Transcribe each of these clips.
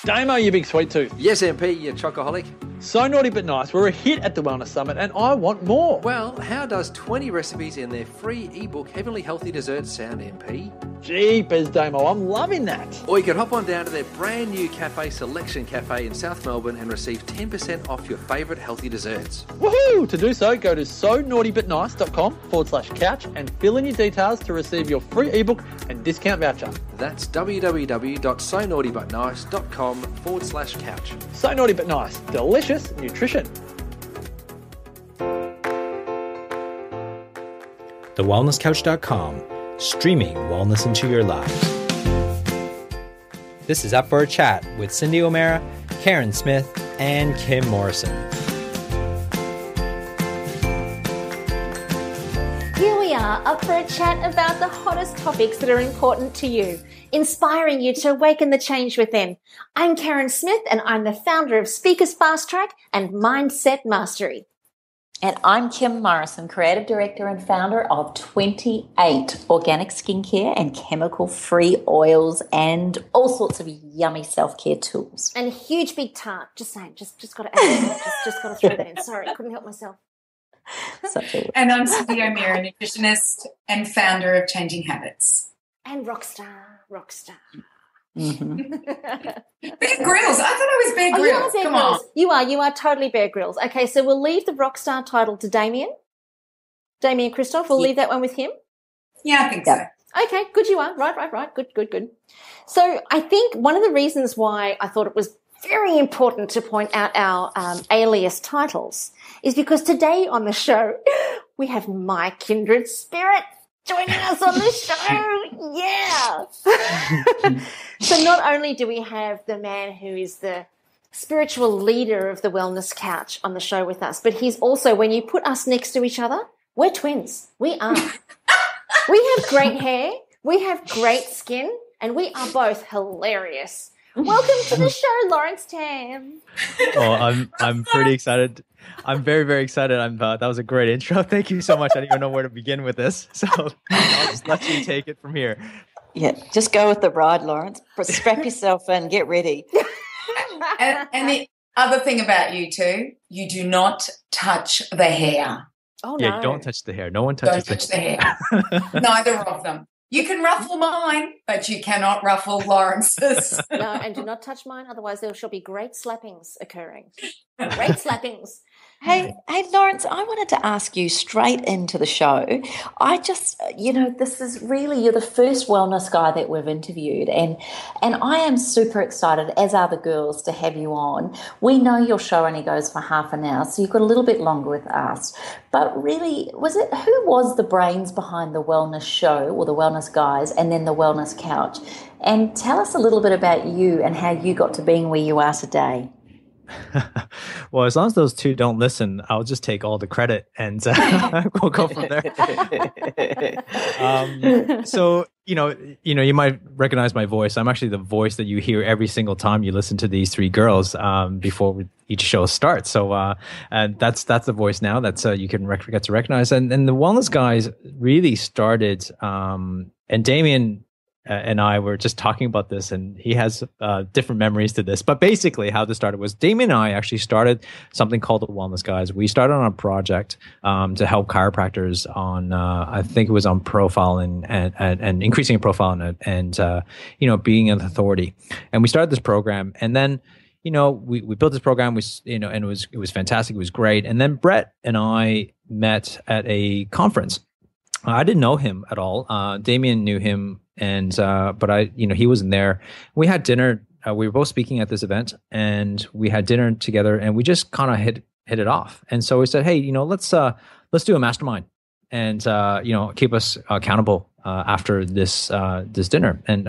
Damo, you big sweet tooth. Yes, MP, you chocoholic. So Naughty But Nice, we're a hit at the Wellness Summit and I want more. Well, how does 20 recipes in their free ebook Heavenly Healthy Desserts sound, MP? Jeepers, Damo, I'm loving that. Or you can hop on down to their brand new cafe, Selection Cafe in South Melbourne, and receive 10% off your favourite healthy desserts. Woohoo! To do so, go to sonaughtybutnice.com/couch and fill in your details to receive your free ebook and discount voucher. That's www.sonaughtybutnice.com/couch. So Naughty But Nice, delicious nutrition. TheWellnessCouch.com, streaming wellness into your lives. This is Up for a Chat with Cindy O'Mara, Karen Smith, and Kim Morrison. Here we are, up for a chat about the hottest topics that are important to you, inspiring you to awaken the change within. I'm Karen Smith, and I'm the founder of Speakers Fast Track and Mindset Mastery. And I'm Kim Morrison, Creative Director and founder of 28 organic skincare and chemical-free oils and all sorts of yummy self-care tools. And a huge big tart, just saying, just got to add that, just got to throw that in. Sorry, couldn't help myself. And I'm Cindy O'Meara, nutritionist and founder of Changing Habits. And rockstar. Mm-hmm. Bear Grylls. I thought I was Bear Grylls. Come on. You are totally Bear Grylls. Okay, so we'll leave the rockstar title to Damien Christoph. We'll leave that one with him. Yeah, I think so. Okay, good you are. Right. Good. So I think one of the reasons why I thought it was very important to point out our alias titles is because today on the show we have my kindred spirit joining us on the show. Yeah. So not only do we have the man who is the spiritual leader of the Wellness Couch on the show with us, but he's also, when you put us next to each other, we're twins. We are. We have great hair, we have great skin, and we are both hilarious. Welcome to the show, Laurence Tham. Well, I'm pretty excited. I'm very, very excited. That was a great intro. Thank you so much. I don't even know where to begin with this. So I'll just let you take it from here. Yeah, just go with the ride, Laurence. Strap yourself in, get ready. And the other thing about you two, you do not touch the hair. Oh, no. Yeah, don't touch the hair. No one touches the hair. Neither of them. You can ruffle mine, but you cannot ruffle Lawrence's. No, and do not touch mine, otherwise there shall be great slappings occurring. Great slappings. Hey, Laurence, I wanted to ask you straight into the show. I just, this is really, you're the first wellness guy that we've interviewed, and I am super excited, as are the girls, to have you on. We know your show only goes for half an hour, so you've got a little bit longer with us. But really, who was the brains behind the wellness show, or the wellness guys, and then the wellness couch? And tell us a little bit about you and how you got to being where you are today. Well, as long as those two don't listen, I'll just take all the credit and we'll go from there. So, you might recognize my voice. I'm actually the voice that you hear every single time you listen to these three girls before each show starts. So, and that's the voice now that's you can get to recognize. And the Wellness Guys really started, and Damien and I were just talking about this, and he has different memories to this. But basically, how this started was Damien and I actually started something called the Wellness Guys. We started on a project to help chiropractors on, I think it was on profile and increasing a profile and being an authority. And we started this program, and then we built this program. And it was fantastic. It was great. And then Brett and I met at a conference. I didn't know him at all. Damien knew him. And, but he wasn't there. We had dinner. We were both speaking at this event, and we had dinner together, and we just kind of hit it off. And so we said, hey, let's do a mastermind and, keep us accountable, after this dinner and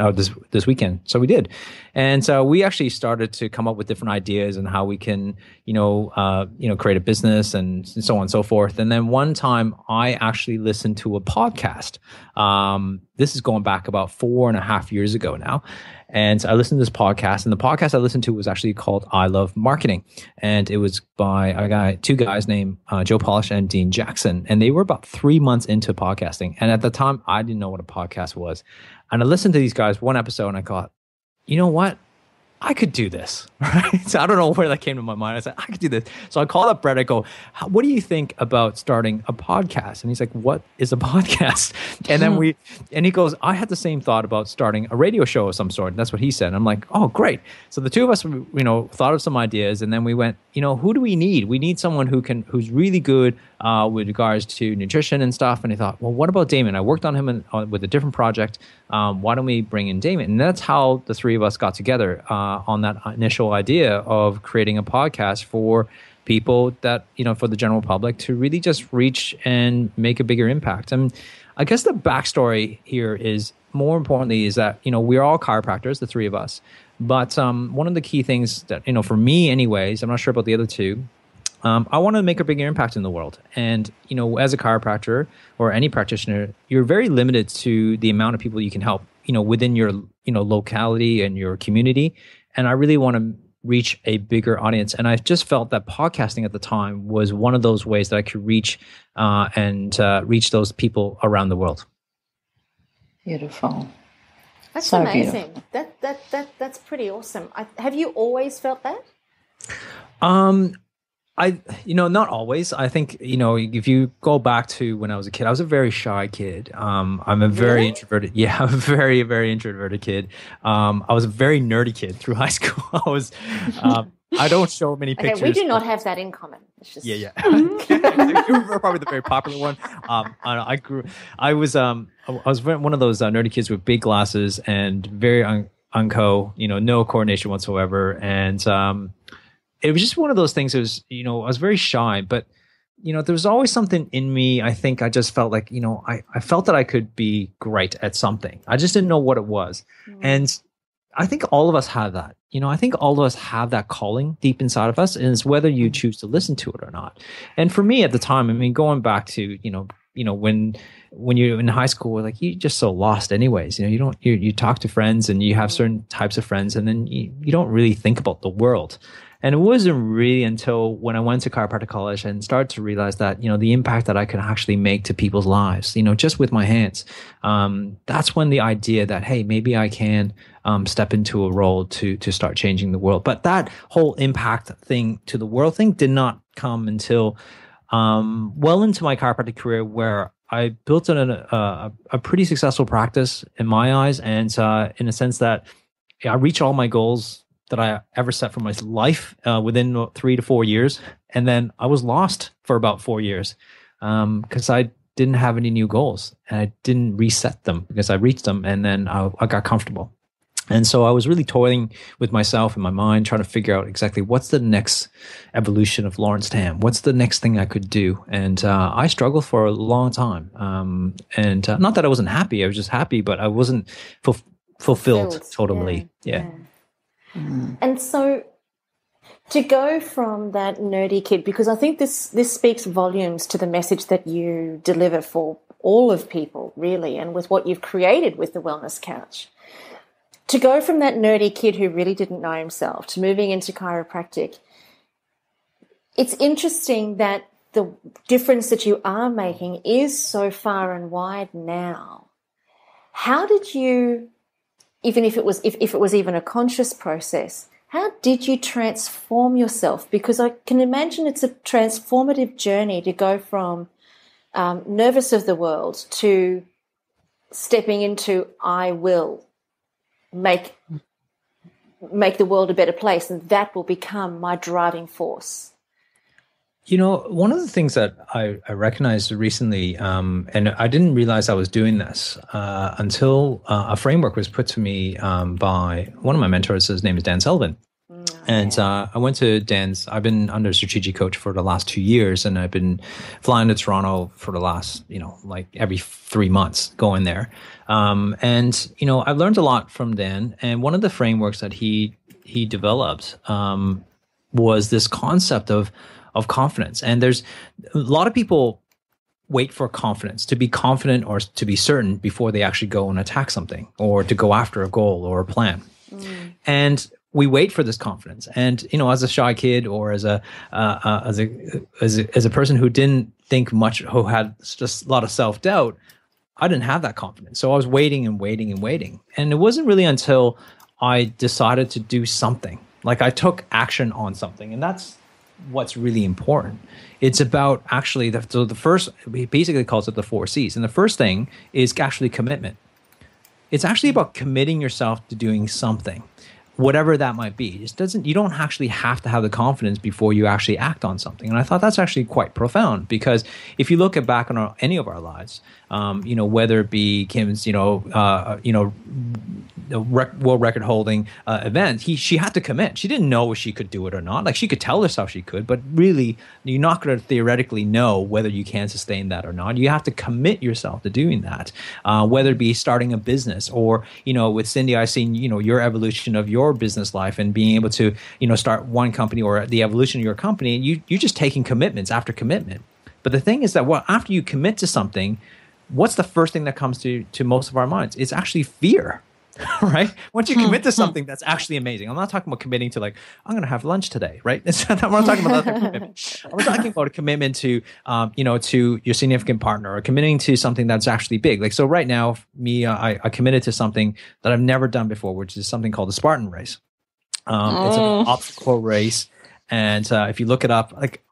this weekend. So we did. And so we actually started to come up with different ideas and how we can, create a business and so on and so forth. And then one time I actually listened to a podcast. This is going back about 4.5 years ago now. And I listened to this podcast, and the podcast I listened to was actually called I Love Marketing. And it was by two guys named Joe Polish and Dean Jackson. And they were about 3 months into podcasting. And at the time, I didn't know what a podcast was. And I listened to these guys one episode, and I thought, you know what? I could do this, right? So I don't know where that came to my mind. I said, I could do this. So I called up Brett. I go, what do you think about starting a podcast? And he's like, what is a podcast? And then and he goes, I had the same thought about starting a radio show of some sort. And that's what he said. And I'm like, oh, great. So the two of us, thought of some ideas, and then we went, who do we need? We need someone who's really good with regards to nutrition and stuff. And I thought, well, what about Damon? I worked on him with a different project. Why don't we bring in Damon? And that's how the three of us got together on that initial idea of creating a podcast for people that, for the general public to really just reach and make a bigger impact. And I guess the backstory here is, more importantly, is that, we're all chiropractors, the three of us. But one of the key things that, for me anyways, I'm not sure about the other two, I want to make a bigger impact in the world. And, as a chiropractor or any practitioner, you're very limited to the amount of people you can help, within your, locality and your community. And I really want to reach a bigger audience. And I just felt that podcasting at the time was one of those ways that I could reach reach those people around the world. Beautiful. That's so amazing. Beautiful. That's pretty awesome. Have you always felt that? Not always. I think, if you go back to when I was a kid, I was a very shy kid. I'm a very introverted. Yeah, I'm a very, very introverted kid. I was a very nerdy kid through high school. I don't show many pictures. Okay, we do not have that in common. It's just... Yeah. You were probably the very popular one. I was one of those nerdy kids with big glasses and very no coordination whatsoever. And, it was just one of those things. It was, I was very shy, but, there was always something in me. I think I just felt like, I felt that I could be great at something. I just didn't know what it was. Mm-hmm. And I think all of us have that. I think all of us have that calling deep inside of us, and it's whether you choose to listen to it or not. And for me at the time, going back to, when you're in high school, like, you're just so lost anyways. You talk to friends and you have certain types of friends, and then you don't really think about the world. And it wasn't really until when I went to chiropractic college and started to realize that, the impact that I could actually make to people's lives, just with my hands. That's when the idea that, hey, maybe I can step into a role to start changing the world. But that whole impact thing to the world thing did not come until well into my chiropractic career, where I built a pretty successful practice in my eyes. And in a sense that I reached all my goals that I ever set for my life within 3 to 4 years. And then I was lost for about 4 years because I didn't have any new goals, and I didn't reset them because I reached them, and then I got comfortable. And so I was really toiling with myself in my mind, trying to figure out exactly what's the next evolution of Laurence Tham. What's the next thing I could do? And I struggled for a long time. And not that I wasn't happy. I was just happy, but I wasn't fulfilled totally. Yeah. And so to go from that nerdy kid, because I think this speaks volumes to the message that you deliver for all of people, really, and with what you've created with the Wellness Couch. To go from that nerdy kid who really didn't know himself to moving into chiropractic, it's interesting that the difference that you are making is so far and wide now. How did you, even if it was even a conscious process, how did you transform yourself? Because I can imagine it's a transformative journey to go from nervous of the world to stepping into I will make the world a better place, and that will become my driving force. One of the things that I recognized recently, and I didn't realize I was doing this until a framework was put to me by one of my mentors. His name is Dan Sullivan. And I went to Dan's. I've been under strategic coach for the last 2 years, and I've been flying to Toronto for the last, like every 3 months going there. And I've learned a lot from Dan. And one of the frameworks that he developed was this concept of confidence. And there's a lot of people wait for confidence, to be confident or to be certain before they actually go and attack something or to go after a goal or a plan. And we wait for this confidence. And, as a shy kid or as a person who didn't think much, who had just a lot of self-doubt, I didn't have that confidence. So I was waiting and waiting and waiting. And it wasn't really until I decided to do something. Like I took action on something, and that's what's really important. It's about actually so the first, he basically calls it the 4 C's, and the first thing is actually commitment. It's actually about committing yourself to doing something, whatever that might be. You don't actually have to have the confidence before you actually act on something. And I thought that's actually quite profound, because if you look back on any of our lives, whether it be Kim's, world record holding event, she had to commit. She didn't know if she could do it or not. Like, she could tell herself she could, but really you're not going to theoretically know whether you can sustain that or not. You have to commit yourself to doing that, whether it be starting a business or, with Cindy, I've seen, your evolution of your business life and being able to, start one company or the evolution of your company. And you're just taking commitments after commitment. But the thing is that after you commit to something, what's the first thing that comes to most of our minds? It's actually fear. Right? Once you commit to something that's actually amazing. I'm not talking about committing to, like, I'm going to have lunch today, right? It's not, I'm not talking about that commitment. I'm talking about a commitment to, to your significant partner, or committing to something that's actually big. Like, so right now, I committed to something that I've never done before, which is something called the Spartan race. It's an obstacle race. And if you look it up, like,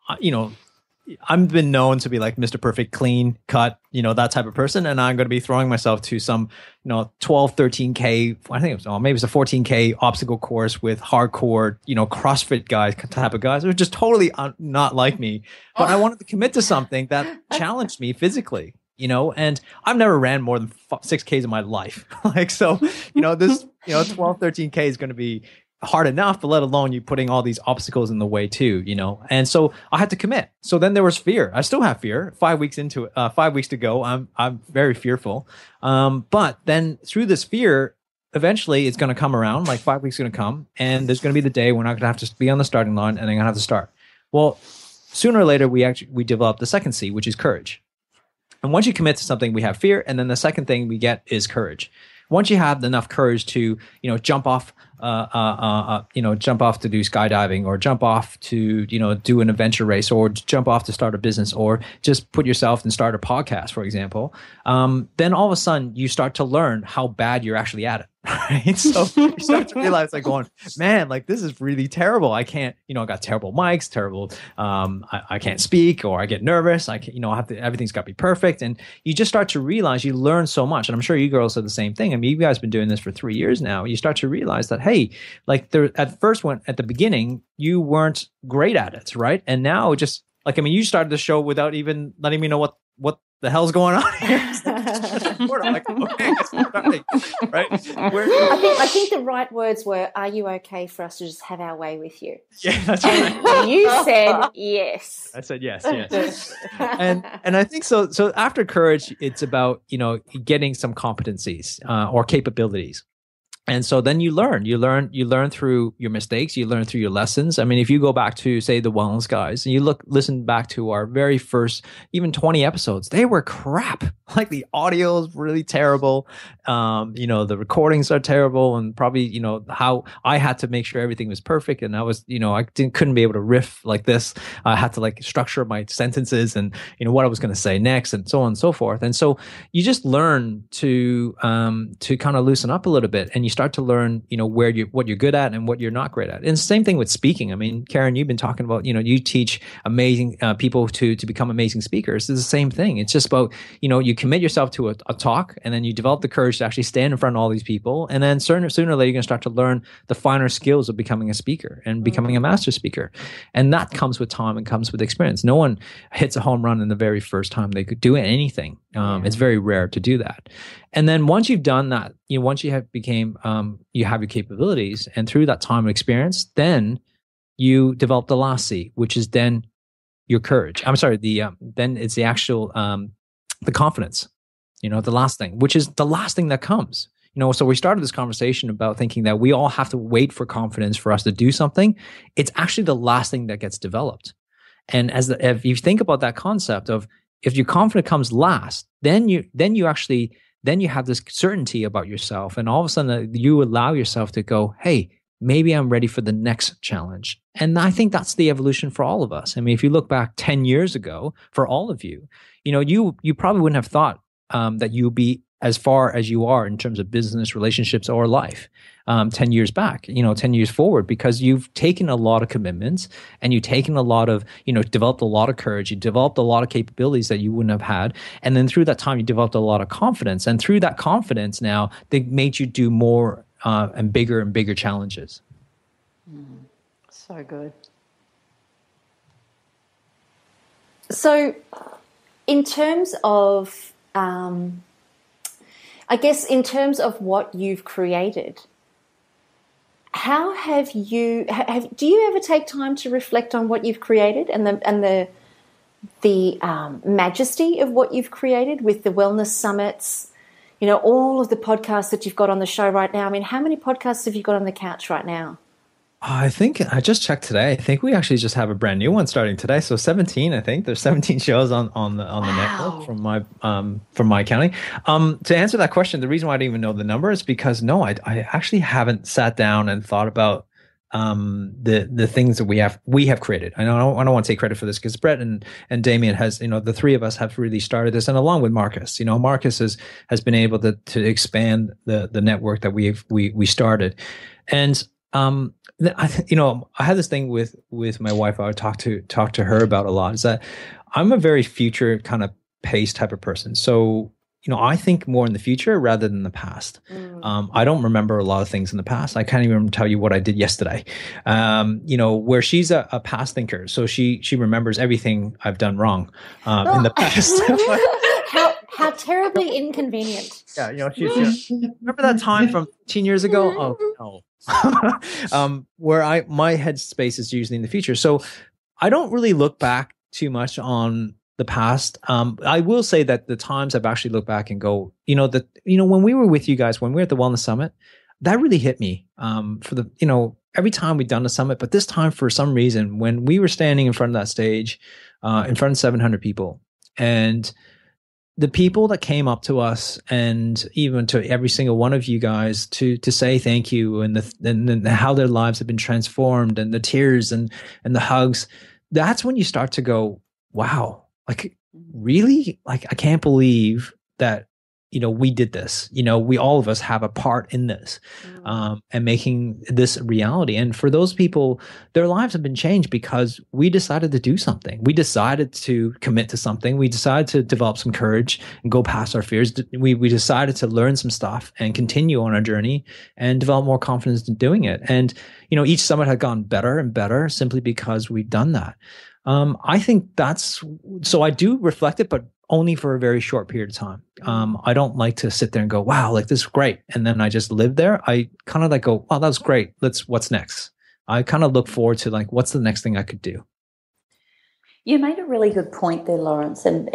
I've been known to be like Mr. Perfect, clean cut, that type of person. And I'm going to be throwing myself to some, 12, 13K, I think maybe it's a 14K obstacle course with hardcore, CrossFit guys, type of guys. They're just totally not like me. But I wanted to commit to something that challenged me physically, and I've never ran more than 6Ks in my life. Like, so, this, 12, 13K is going to be hard enough, but let alone you putting all these obstacles in the way too, And so I had to commit. So then there was fear. I still have fear. 5 weeks into it, 5 weeks to go. I'm very fearful. But then through this fear, eventually it's going to come around. Like 5 weeks is going to come, and there's going to be the day we're not going to have to be on the starting line, and I'm going to have to start. Well, sooner or later we develop the second C, which is courage. And once you commit to something, we have fear, and then the second thing we get is courage. Once you have enough courage to, jump off to do skydiving, or jump off to, do an adventure race, or jump off to start a business, or just put yourself and start a podcast, for example, then all of a sudden you start to learn how bad you're actually at it. Right. So you start to realize, like, going, man, like, this is really terrible. I can't, I got terrible mics, terrible. I can't speak, or I get nervous. I can't, I have to, everything's got to be perfect. And you just start to realize you learn so much. And I'm sure you girls are the same thing. I mean, you guys have been doing this for 3 years now. You start to realize that, hey, like, at the beginning, you weren't great at it. Right. And now just like, you started the show without even letting me know what the hell's going on here. Like, okay, starting, right? I think the right words were, "Are you okay for us to just have our way with you?" Yeah, that's right. And you said yes. I said yes. And I think so. So after courage, it's about getting some competencies or capabilities. And so then you learn through your mistakes, you learn through your lessons. I mean, if you go back to, say, the Wellness Guys, and you listen back to our very first, even 20 episodes, they were crap. Like, the audio is really terrible. The recordings are terrible, and probably, how I had to make sure everything was perfect. And I was, couldn't be able to riff like this. I had to, like, structure my sentences and, what I was going to say next, and so on and so forth. And so you just learn to kind of loosen up a little bit, and you start to learn, what you're good at and what you're not great at. And the same thing with speaking. I mean, Karen, you've been talking about, you teach amazing people to become amazing speakers. It's the same thing. It's just about, you commit yourself to a talk, and then you develop the courage to actually stand in front of all these people. And then sooner or later, you're going to start to learn the finer skills of becoming a speaker and becoming a master speaker. And that comes with time and comes with experience. No one hits a home run in the very first time they could do anything. It's very rare to do that. And then once you've done that, once you have you have your capabilities, and through that time of experience, then you develop the last C, which is then your courage. I'm sorry, then it's the actual, the confidence, the last thing, which is the last thing that comes. So we started this conversation about thinking that we all have to wait for confidence for us to do something. It's actually the last thing that gets developed. And if you think about that concept of, if your confidence comes last, then you have this certainty about yourself, and all of a sudden you allow yourself to go, hey, maybe I'm ready for the next challenge. And I think that's the evolution for all of us. I mean, if you look back 10 years ago, for all of you, you probably wouldn't have thought that you'll be as far as you are in terms of business, relationships, or life 10 years back, 10 years forward, because you've taken a lot of commitments and you've taken a lot of, developed a lot of courage, you developed a lot of capabilities that you wouldn't have had. And then through that time, you developed a lot of confidence. And through that confidence now, they made you do more and bigger challenges. So good. So in terms of, I guess in terms of what you've created, how have you, do you ever take time to reflect on what you've created and the majesty of what you've created with the wellness summits, all of the podcasts that you've got on the show right now? I mean, how many podcasts have you got on the couch right now? I think I just checked today. I think we actually just have a brand new one starting today. So 17, I think there's 17 shows on the network from my accounting. To answer that question, the reason why I didn't even know the number is because I actually haven't sat down and thought about the things that we have created. I don't want to take credit for this because Brett and Damien has, the three of us have really started this, and along with Marcus, Marcus has been able to expand the network that we started. And I had this thing with my wife I would talk to her about a lot, is that I'm a very future kind of paced type of person. So, I think more in the future rather than the past. I don't remember a lot of things in the past. I can't even tell you what I did yesterday. Where she's a past thinker. So she remembers everything I've done wrong in the past. How terribly inconvenient. Yeah, she's remember that time from 15 years ago? Oh, no. Where my headspace is usually in the future. So I don't really look back too much on the past. I will say that the times I've actually looked back and go, when we were with you guys, when we were at the Wellness Summit, that really hit me for the, every time we've done the summit, but this time for some reason, when we were standing in front of that stage, in front of 700 people, and the people that came up to us and even to every single one of you guys to say thank you, and how their lives have been transformed, and the tears and the hugs, that's when you start to go, wow, like really? Like, I can't believe that, we did this. We, all of us have a part in this, and making this a reality. And for those people, their lives have been changed because we decided to do something. We decided to commit to something. We decided to develop some courage and go past our fears. We decided to learn some stuff and continue on our journey and develop more confidence in doing it. And, each summit had gone better and better simply because we've done that. I think so I do reflect it, but only for a very short period of time. I don't like to sit there and go, wow, like this is great, and then I just live there. I kind of like go, wow, that was great. What's next? I kind of look forward to like, what's the next thing I could do? You made a really good point there, Laurence, and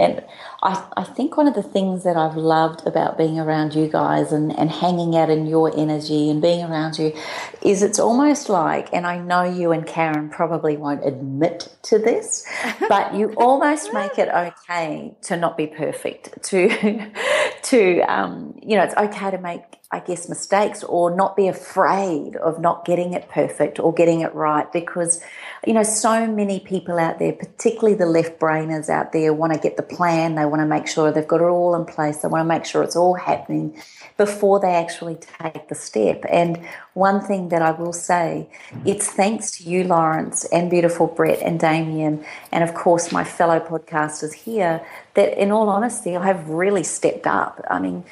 I think one of the things that I've loved about being around you guys and hanging out in your energy and being around you is it's almost like, and I know you and Karen probably won't admit to this, but you almost make it okay to not be perfect, to it's okay to make, I guess, mistakes, or not be afraid of not getting it perfect or getting it right, because, so many people out there, particularly the left brainers out there, want to get the plan. They want to make sure they've got it all in place. They want to make sure it's all happening before they actually take the step. And one thing that I will say, it's thanks to you, Laurence, and beautiful Brett and Damien, and of course my fellow podcasters here, that in all honesty, I have really stepped up. I mean,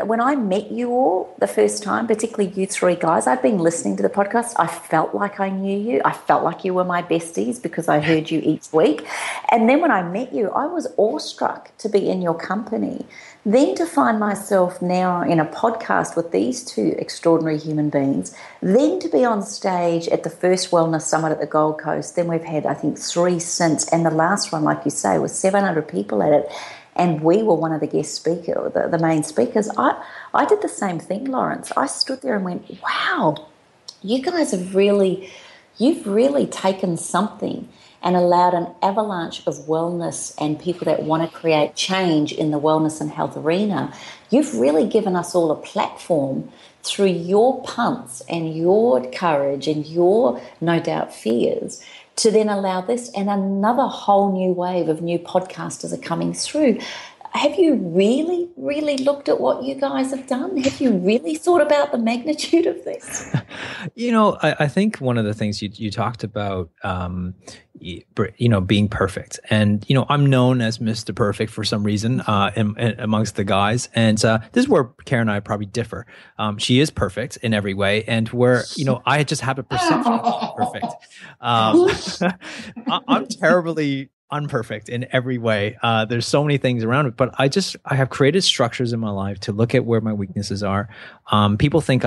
when I met you all the first time, particularly you three guys, I'd been listening to the podcast. I felt like I knew you. I felt like you were my besties because I heard you each week. And then when I met you, I was awestruck to be in your company. Then to find myself now in a podcast with these two extraordinary human beings, then to be on stage at the first Wellness Summit at the Gold Coast. Then we've had, I think, 3 since, and the last one, like you say, was 700 people at it. And we were one of the guest speakers, the main speakers. I did the same thing, Laurence. I stood there and went, wow, you guys you've really taken something and allowed an avalanche of wellness and people that want to create change in the wellness and health arena. You've really given us all a platform through your punts and your courage and your, no doubt, fears, to then allow this, and another whole new wave of new podcasters are coming through. have you really, really looked at what you guys have done? Have you really thought about the magnitude of this? I think one of the things you talked about, being perfect. And, I'm known as Mr. Perfect for some reason amongst the guys. And this is where Karen and I probably differ. She is perfect in every way. And where, I just have a perception of perfect. I'm terribly unperfect in every way. There's so many things around it, but I have created structures in my life to look at where my weaknesses are. People think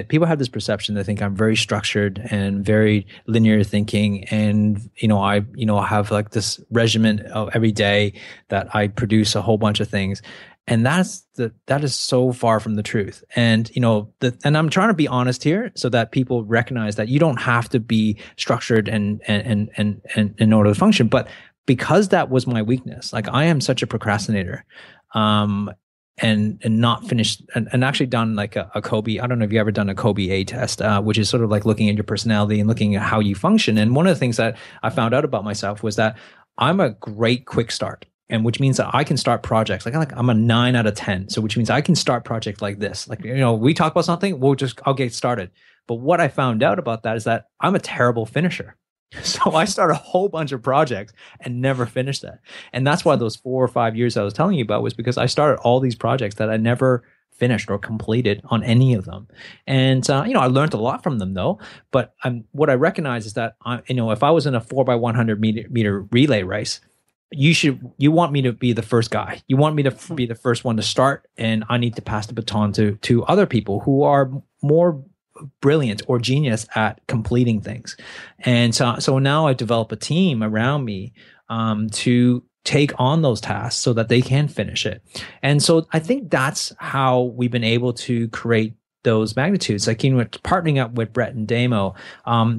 people have this perception. They think I'm very structured and very linear thinking. And, I have like this regimen of every day that I produce a whole bunch of things. And that is so far from the truth. And, and I'm trying to be honest here so that people recognize that you don't have to be structured and in order to function. But because that was my weakness, like I am such a procrastinator, and not finished and actually done like a Kobe. I don't know if you ever done a Kobe A test, which is sort of like looking at your personality and looking at how you function. And one of the things that I found out about myself was that I'm a great quick start. And which means that I can start projects like I'm a 9 out of 10. So which means I can start projects like this. Like, we talk about something, I'll get started. But what I found out about that is that I'm a terrible finisher. So I start a whole bunch of projects and never finish that. And that's why those 4 or 5 years I was telling you about was because I started all these projects that I never finished or completed on any of them. And, I learned a lot from them though. But what I recognize is that, if I was in a 4x100 meter relay race, you want me to be the first guy. You want me to be the first one to start, and I need to pass the baton to other people who are more brilliant or genius at completing things. And so now I develop a team around me to take on those tasks so that they can finish it. And so I think that's how we've been able to create those magnitudes. Like, partnering up with Brett and Damo,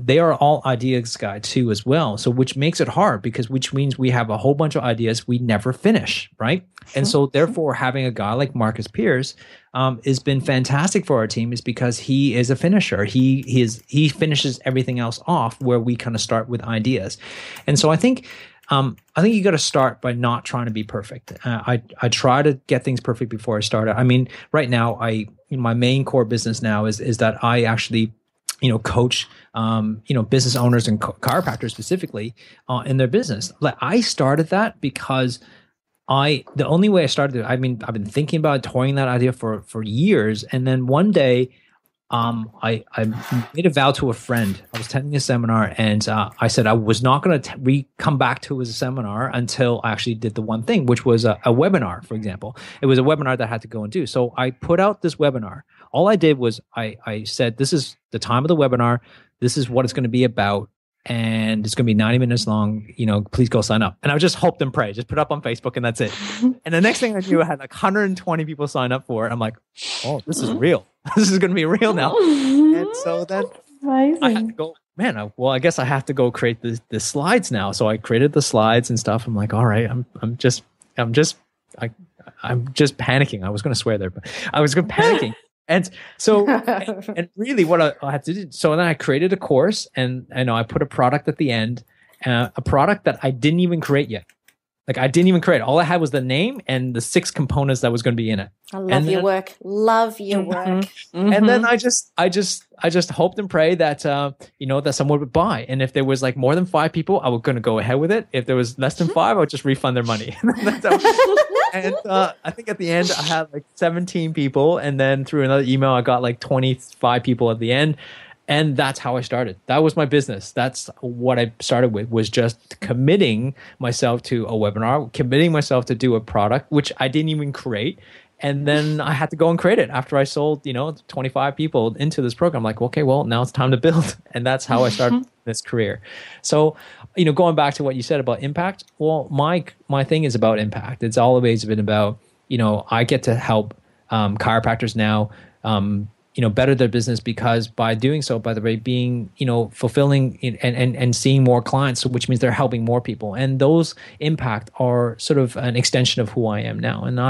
they are all ideas guy too as well. So which makes it hard which means we have a whole bunch of ideas we never finish, right? And so therefore having a guy like Marcus Pierce has been fantastic for our team, is because he is a finisher. He finishes everything else off where we kind of start with ideas. And so I think you got to start by not trying to be perfect. I try to get things perfect before I start. I mean, right now, my main core business now is that I actually, coach, business owners and chiropractors specifically in their business. Like, I started that because the only way I started it, I've been thinking about toying that idea for years. And then one day, I made a vow to a friend. I was attending a seminar, and I said I was not going to come back to his seminar until I actually did the one thing, which was a webinar, for example. It was a webinar that I had to go and do. So I put out this webinar. All I did was I said, this is the time of the webinar. This is what it's going to be about. And it's going to be 90 minutes long. Please go sign up. And I just hoped and pray. Just put it up on Facebook, and that's it. And the next thing I knew, I had like 120 people sign up for it. I'm like, oh, this is real. This is going to be real now. And so then I had to go, I guess I have to go create the slides now. So I created the slides and stuff. I'm like, all right, I'm just panicking. I was going to swear there, but I was panicking. And so, and really what I had to do, so then I created a course, and I put a product at the end, a product that I didn't even create yet. Like, I didn't even create. All I had was the name and the 6 components that was going to be in it. I love your work. Love your work. Mm-hmm. And then I just hoped and prayed that, that someone would buy. And if there was like more than 5 people, I was going to go ahead with it. If there was less than 5, I would just refund their money. And I think at the end, I had like 17 people. And then through another email, I got like 25 people at the end. And that's how I started. That was my business. That's what I started with, was just committing myself to a webinar, committing myself to do a product, which I didn't even create. And then I had to go and create it after I sold, 25 people into this program. I'm like, okay, well, now it's time to build. And that's how I started this career. So, going back to what you said about impact, well, my thing is about impact. It's always been about, I get to help chiropractors now, better their business, because by doing so, by the way, being, fulfilling and seeing more clients, which means they're helping more people. And those impact are sort of an extension of who I am now. And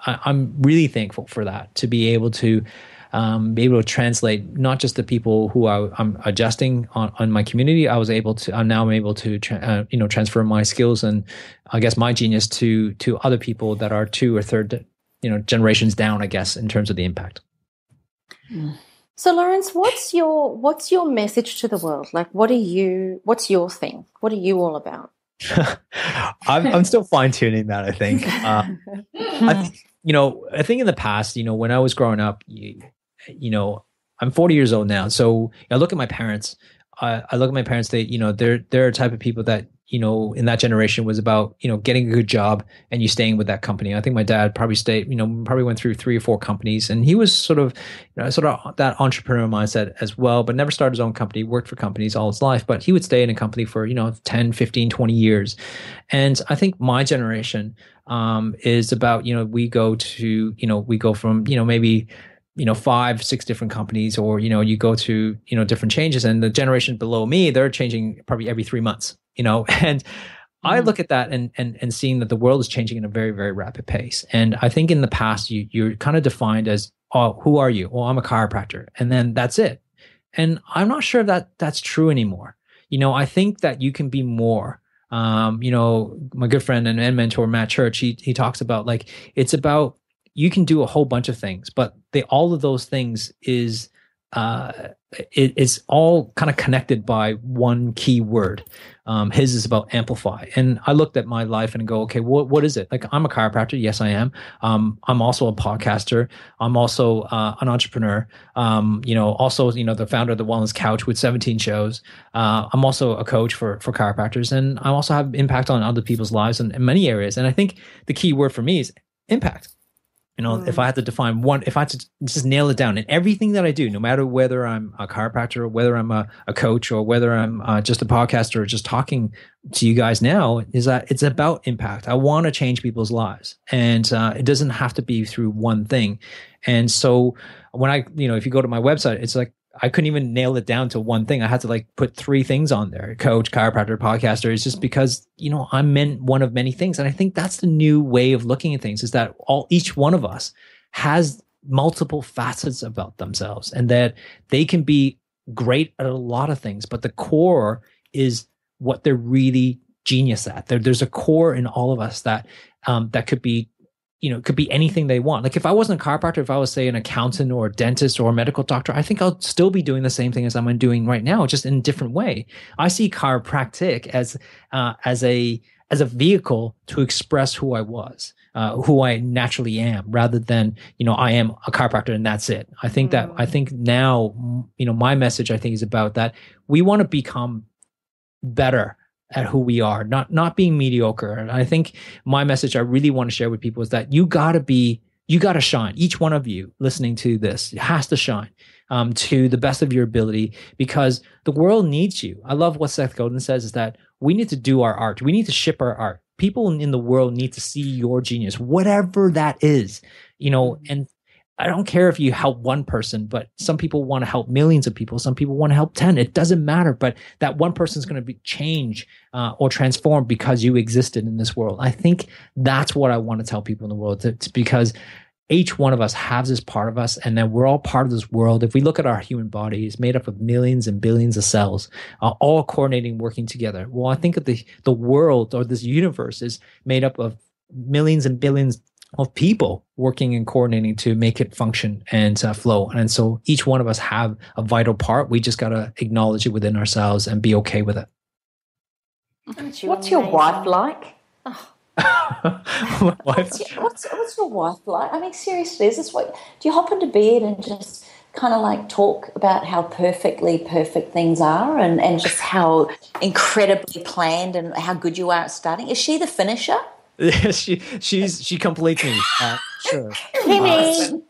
I'm really thankful for that, to be able to be able to translate not just the people who I'm adjusting on my community. I'm now able to transfer my skills and I guess my genius to other people that are 2 or 3rd generations down, I guess, in terms of the impact. So, Laurence, what's your message to the world? Like, what's your thing? What are you all about? I'm still fine tuning that. I think, I think in the past, when I was growing up, I'm 40 years old now. So I look at my parents. I look at my parents. They're a type of people that in that generation was about getting a good job and you staying with that company. I think my dad probably went through 3 or 4 companies, and he was sort of that entrepreneur mindset as well, but never started his own company, worked for companies all his life, but he would stay in a company for 10, 15, 20 years. And I think my generation is about we go from maybe 5, 6 different companies, or you go to different changes, and the generation below me, they're changing probably every 3 months, and I look at that and seeing that the world is changing at a very, very rapid pace. And I think in the past you're kind of defined as, oh, who are you? Well, I'm a chiropractor, and then that's it. And I'm not sure that that's true anymore. I think that you can be more. My good friend and mentor Matt Church, he talks about, like, it's about, you can do a whole bunch of things, but all of those things is it's all kind of connected by one key word. His is about amplify. And I looked at my life and go, okay, what is it? Like, I'm a chiropractor. Yes, I am. I'm also a podcaster. I'm also an entrepreneur. Also, the founder of the Wellness Couch with 17 shows. I'm also a coach for chiropractors, and I also have impact on other people's lives in many areas. And I think the key word for me is impact. If I had to define one, if I had to just nail it down in everything that I do, no matter whether I'm a chiropractor or whether I'm a coach or whether I'm just a podcaster or just talking to you guys now, is that it's about impact. I want to change people's lives, and it doesn't have to be through one thing. And so when if you go to my website, it's like, I couldn't even nail it down to one thing. I had to put 3 things on there: coach, chiropractor, podcaster. It's just because, I'm one of many things. And I think that's the new way of looking at things, is that each one of us has multiple facets about themselves, and that they can be great at a lot of things, but the core is what they're really genius at. There's a core in all of us that could be, could be anything they want. Like, if I wasn't a chiropractor, if I was, say, an accountant or a dentist or a medical doctor, I think I'll still be doing the same thing as I'm doing right now, just in a different way. I see chiropractic as a vehicle to express who I was, who I naturally am, rather than, I am a chiropractor and that's it. I think now, my message, I think, is about that. We want to become better at who we are, not being mediocre. And I think my message I really want to share with people is that you got to shine. Each one of you listening to this has to shine to the best of your ability, because the world needs you. I love what Seth Godin says, is that we need to do our art. We need to ship our art. People in the world need to see your genius, whatever that is, and I don't care if you help one person, but some people want to help millions of people. Some people want to help 10. It doesn't matter. But that one person is going to change or transform because you existed in this world. I think that's what I want to tell people in the world. It's because each one of us has this part of us, and then we're all part of this world. If we look at our human body, it's made up of millions and billions of cells, all coordinating, working together. Well, I think of the world, or this universe, is made up of millions and billions of people working and coordinating to make it function and flow. And so each one of us have a vital part. We just got to acknowledge it within ourselves and be okay with it. What's your wife like? What's your wife like? I mean, seriously, is this what, do you hop into bed and just kind of talk about how perfectly perfect things are, and just how incredibly planned and how good you are at studying? Is she the finisher? she completes me. Sure. Kimmy.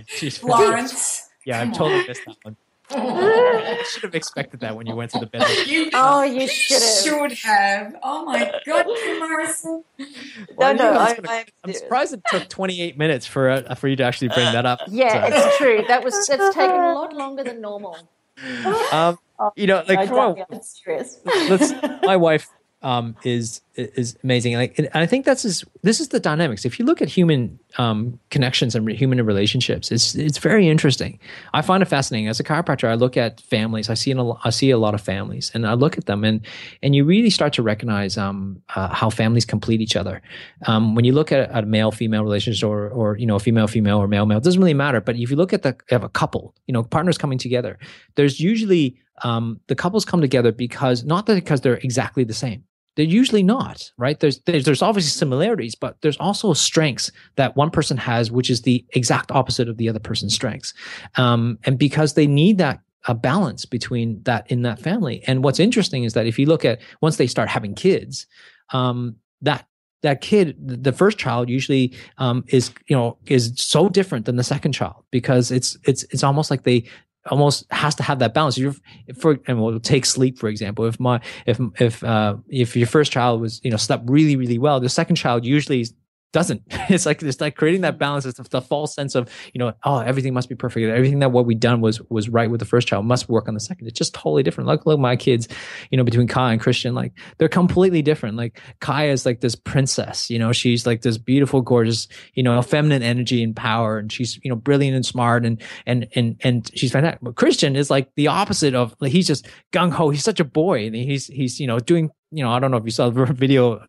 She's Lawrence. Yeah, I've totally missed that one. I should have expected that when you went to the bedroom. You should have. Oh my God, Kim Morrison. I'm surprised it took 28 minutes for you to actually bring that up. Yeah, it's true. It's taken a lot longer than normal. I'm serious. My wife is amazing. And I think this is the dynamics. If you look at human connections and human relationships, it's very interesting. I find it fascinating. As a chiropractor, I look at families. I see a lot of families, and I look at them, and you really start to recognize how families complete each other. When you look at a male-female relationship, or a female-female or male-male, it doesn't really matter. But if you look at a couple, partners coming together, there's usually the couples come together because they're exactly the same. They're usually not, right? There's obviously similarities, but there's also strengths that one person has, which is the exact opposite of the other person's strengths. And because they need that a balance between that in that family. And what's interesting is that if you look at once they start having kids, that kid, the first child usually is so different than the second child, because it's almost like they almost has to have that balance. And we'll take sleep, for example. If your first child was, slept really, really well, the second child usually doesn't. It's like creating that balance. It's the false sense of, everything must be perfect. Everything that what we done was right with the first child must work on the second. It's just totally different. Look my kids, between Kai and Christian, like they're completely different. Like Kai is like this princess, she's like this beautiful, gorgeous, feminine energy and power. And she's, brilliant and smart and she's fantastic. But Christian is like the opposite of, like, he's just gung ho. He's such a boy, and he's doing, I don't know if you saw the video,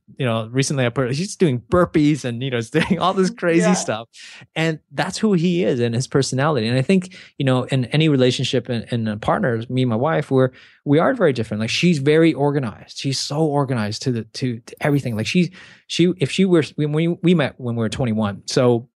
recently he's doing burpees and, he's doing all this crazy stuff. And that's who he is and his personality. And I think, in any relationship and partners, me and my wife, we are very different. Like, she's very organized. She's so organized to everything. Like when we met when we were 21. So,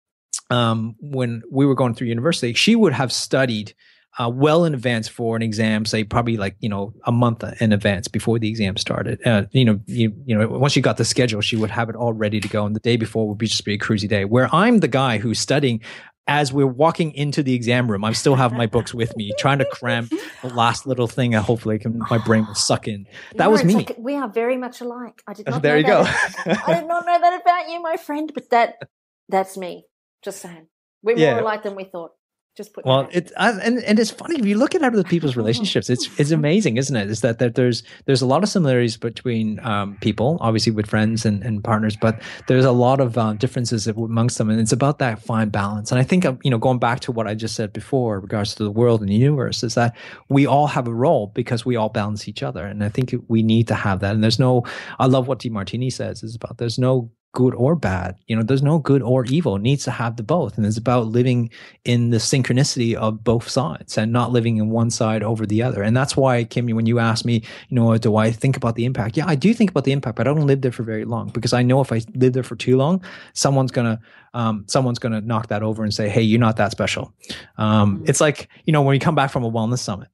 when we were going through university, she would have studied well in advance for an exam, say probably like, a month in advance before the exam started. Once she got the schedule, she would have it all ready to go. And the day before would just be a cruisy day, where I'm the guy who's studying as we're walking into the exam room. I still have my books with me, trying to cram the last little thing that hopefully my brain will suck in. That was me. Like, we are very much alike. I did not there know you go. I did not know that about you, my friend, but that's me. Just saying. We're more alike than we thought. Well, it's funny if you look at other people's relationships. It's amazing, isn't it? Is that there's a lot of similarities between people, obviously with friends and partners, but there's a lot of differences amongst them, and it's about that fine balance. And I think going back to what I just said before, in regards to the world and the universe, is that we all have a role because we all balance each other, and I think we need to have that. And I love what DeMartini says is about there's no good or bad. There's no good or evil. It needs to have the both. And it's about living in the synchronicity of both sides and not living in one side over the other. And that's why, Kim, when you ask me, do I think about the impact? Yeah, I do think about the impact, but I don't live there for very long, because I know if I live there for too long, someone's gonna knock that over and say, hey, you're not that special. It's like, when you come back from a wellness summit,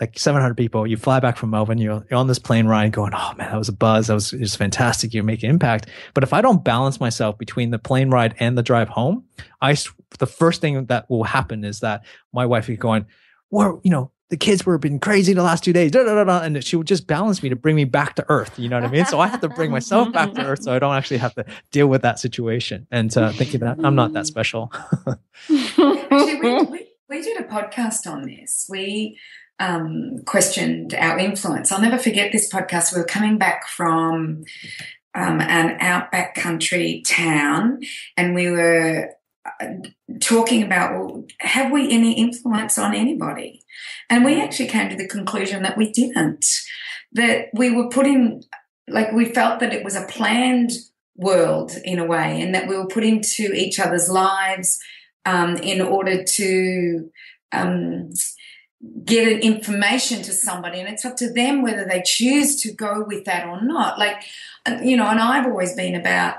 like 700 people, you fly back from Melbourne, you're on this plane ride going, oh man, that was a buzz. It was fantastic. You're making impact. But if I don't balance myself between the plane ride and the drive home, the first thing that will happen is that my wife is going, well, the kids were been crazy the last 2 days, and she would just balance me to bring me back to earth. You know what I mean? So I have to bring myself back to earth so I don't actually have to deal with that situation. And thinking that I'm not that special. Actually, we did a podcast on this. We questioned our influence. I'll never forget this podcast. We were coming back from an outback country town, and we were talking about, well, have we any influence on anybody? And we actually came to the conclusion that we didn't, that we were we felt that it was a planned world in a way, and that we were put into each other's lives in order to get information to somebody, and it's up to them whether they choose to go with that or not. And I've always been about,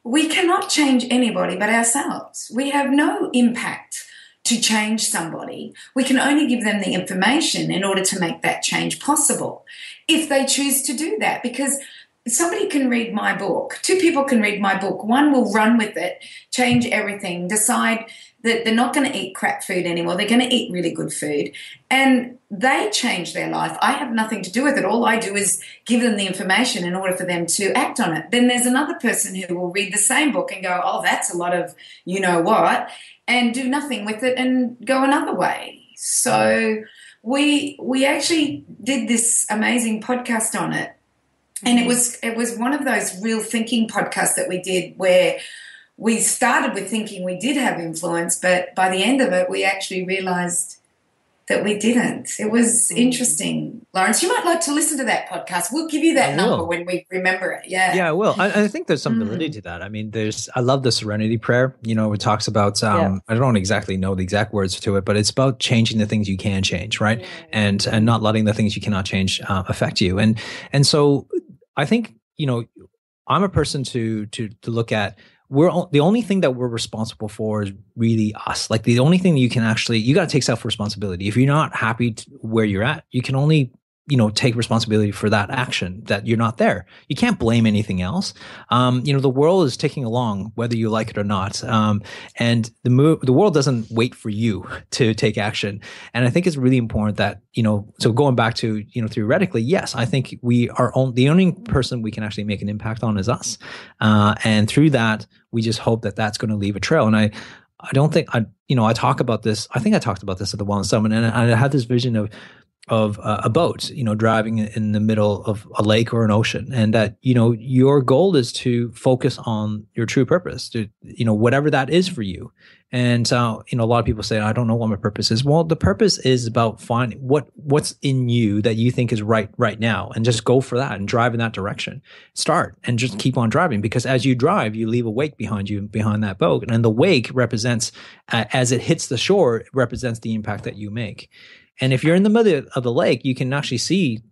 we cannot change anybody but ourselves. We have no impact to change somebody. We can only give them the information in order to make that change possible, if they choose to do that. Because somebody can read my book, 2 people can read my book, one will run with it, change everything, decide that they're not going to eat crap food anymore, they're going to eat really good food, and they change their life. I have nothing to do with it. All I do is give them the information in order for them to act on it. Then there's another person who will read the same book and go, oh, that's a lot of you-know-what, and do nothing with it and go another way. So we actually did this amazing podcast on it, And it was one of those real thinking podcasts that we did where we started with thinking we did have influence, but by the end of it, we actually realized that we didn't. It was interesting. Lawrence, you might like to listen to that podcast. We'll give you that number when we remember it. Yeah. Yeah, I will. I think there's some validity to that. I mean, I love the serenity prayer. You know, it talks about, I don't exactly know the exact words to it, but it's about changing the things you can change, right? And not letting the things you cannot change affect you. And so I think, you know, I'm a person to look at, the only thing that we're responsible for is really us. Like the only thing you can actually, you got to take self-responsibility. If you're not happy where you're at, you can only, you know, take responsibility for that action that you're not there. You can't blame anything else. You know, the world is ticking along, whether you like it or not. And the world doesn't wait for you to take action. And I think it's really important that, you know, so going back to, you know, theoretically, yes, I think the only person we can actually make an impact on is us. And through that, we just hope that that's going to leave a trail. And I don't think I talk about this. I think I talked about this at the Wellness Summit, and I had this vision of a boat, you know, driving in the middle of a lake or an ocean, and that, you know, your goal is to focus on your true purpose, to, you know, whatever that is for you. And, you know, a lot of people say, I don't know what my purpose is. Well, the purpose is about finding what's in you that you think is right now, and just go for that and drive in that direction. Start and just keep on driving, because as you drive, you leave a wake behind you, behind that boat. And the wake represents, as it hits the shore, it represents the impact that you make. And if you're in the middle of the lake, you can actually see,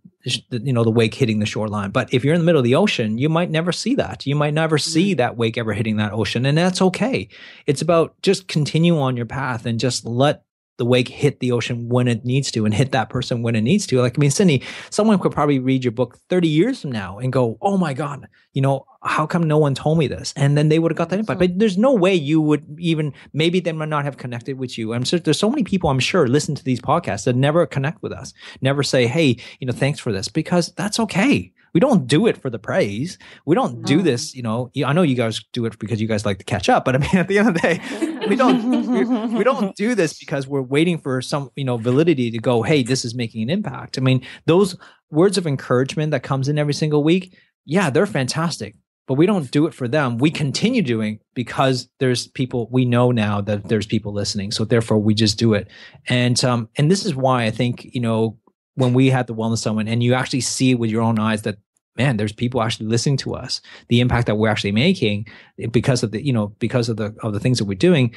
you know, the wake hitting the shoreline. But if you're in the middle of the ocean, you might never see that. You might never see that wake ever hitting that ocean. And that's okay. It's about just continue on your path and just let the wake hit the ocean when it needs to, and hit that person when it needs to. Like, I mean, Cindy, someone could probably read your book 30 years from now and go, oh my God, you know, how come no one told me this? And then they would have got that impact. But there's no way you would even, maybe they might not have connected with you. There's so many people, I'm sure, listen to these podcasts that never connect with us, never say, hey, you know, thanks for this, because that's okay. We don't do it for the praise. We don't do this, you know. I know you guys do it because you guys like to catch up, but I mean, at the end of the day, we don't do this because we're waiting for some, you know, validity to go, hey, this is making an impact. I mean, those words of encouragement that comes in every single week, yeah, they're fantastic, but we don't do it for them. We continue doing because there's people, we know now that there's people listening. So therefore we just do it. And this is why I think, you know, when we had the Wellness Summit and you actually see it with your own eyes that, man, there's people actually listening to us, the impact that we're actually making because of the, you know, because of the things that we're doing,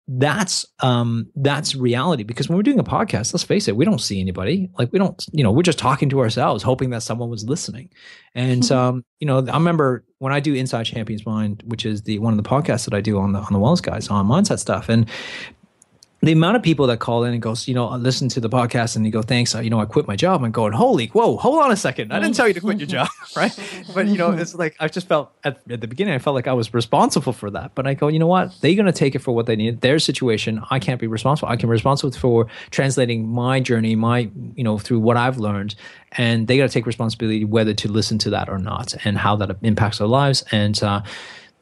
that's reality. Because when we're doing a podcast, let's face it, we don't see anybody. Like, we don't, you know, we're just talking to ourselves, hoping that someone was listening. And, you know, I remember when I do Inside Champions Mind, which is one of the podcasts that I do on the Wellness Guys on mindset stuff. And the amount of people that call in and goes, you know, I listen to the podcast and you go, thanks, you know, I quit my job. I'm going, whoa, hold on a second. I didn't tell you to quit your job, right? But, you know, it's like, I just felt at the beginning, I felt like I was responsible for that. But I go, you know what? They're going to take it for what they need. Their situation, I can't be responsible. I can be responsible for translating my journey, you know, through what I've learned. And they got to take responsibility whether to listen to that or not, and how that impacts their lives. And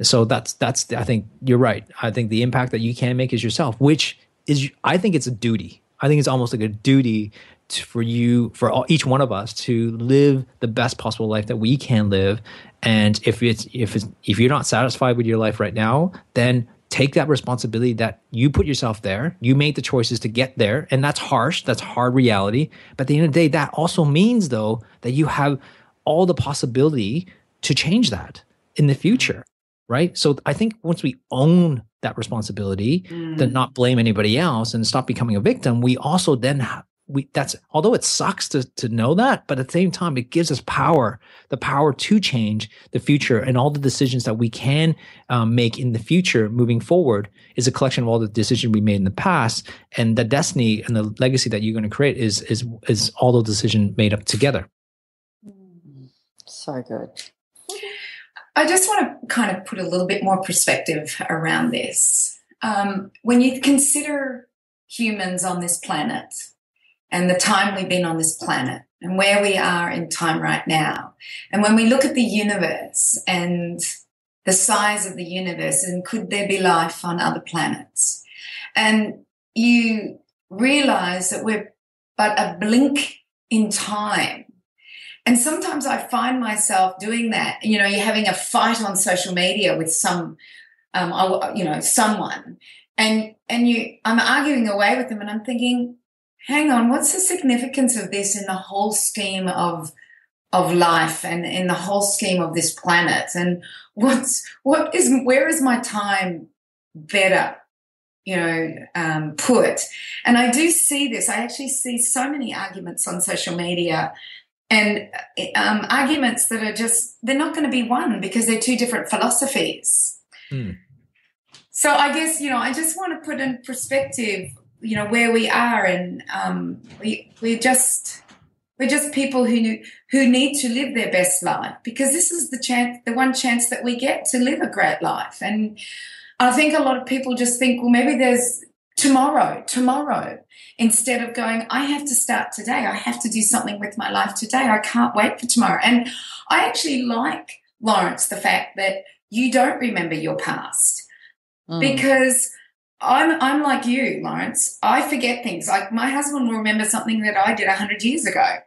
so that's, I think you're right. I think the impact that you can make is yourself, which is, I think it's a duty. I think it's almost like a duty for each one of us to live the best possible life that we can live. And if you're not satisfied with your life right now, then take that responsibility that you put yourself there. You made the choices to get there, and that's harsh. That's hard reality. But at the end of the day, that also means, though, that you have all the possibility to change that in the future, right? So I think once we own that responsibility, then not blame anybody else and stop becoming a victim, we also then although it sucks to know that, but at the same time, it gives us the power to change the future, and all the decisions that we can make in the future moving forward is a collection of all the decisions we made in the past, and the destiny and the legacy that you're going to create is all those decisions made up together. So good. I just want to kind of put a little bit more perspective around this. When you consider humans on this planet and the time we've been on this planet and where we are in time right now, and when we look at the universe and the size of the universe, and could there be life on other planets, and you realize that we're but a blink in time, And sometimes I find myself doing that. You know, you're having a fight on social media with someone, and I'm arguing away with them, and I'm thinking, hang on, what's the significance of this in the whole scheme of life and in the whole scheme of this planet? And where is my time better, put? And I do see this. I actually see so many arguments on social media, and arguments that are they're not going to be won because they're two different philosophies. So I guess, I just want to put in perspective, where we are, and we're just people who need to live their best life, because this is the one chance that we get to live a great life. And I think a lot of people just think, well, maybe there's tomorrow, instead of going, I have to start today. I have to do something with my life today. I can't wait for tomorrow. And I actually like, Laurence, the fact that you don't remember your past, because I'm like you, Laurence. I forget things. Like, my husband will remember something that I did 100 years ago,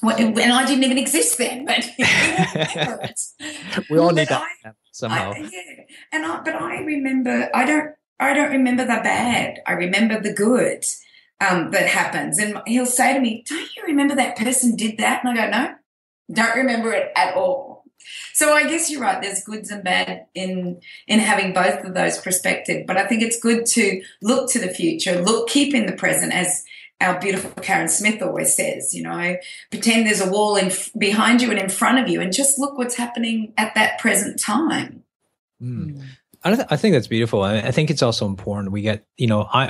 and I didn't even exist then. But he remember it. We all need that somehow. But I remember. I don't remember the bad. I remember the good that happens. And he'll say to me, "Don't you remember that person did that?" And I go, "No, don't remember it at all." So I guess you're right. There's goods and bad in having both of those perspectives. But I think it's good to look to the future, keep in the present, as our beautiful Karen Smith always says. Pretend there's a wall behind you and in front of you, and just look what's happening at that present time. I think that's beautiful. I think it's also important. We get,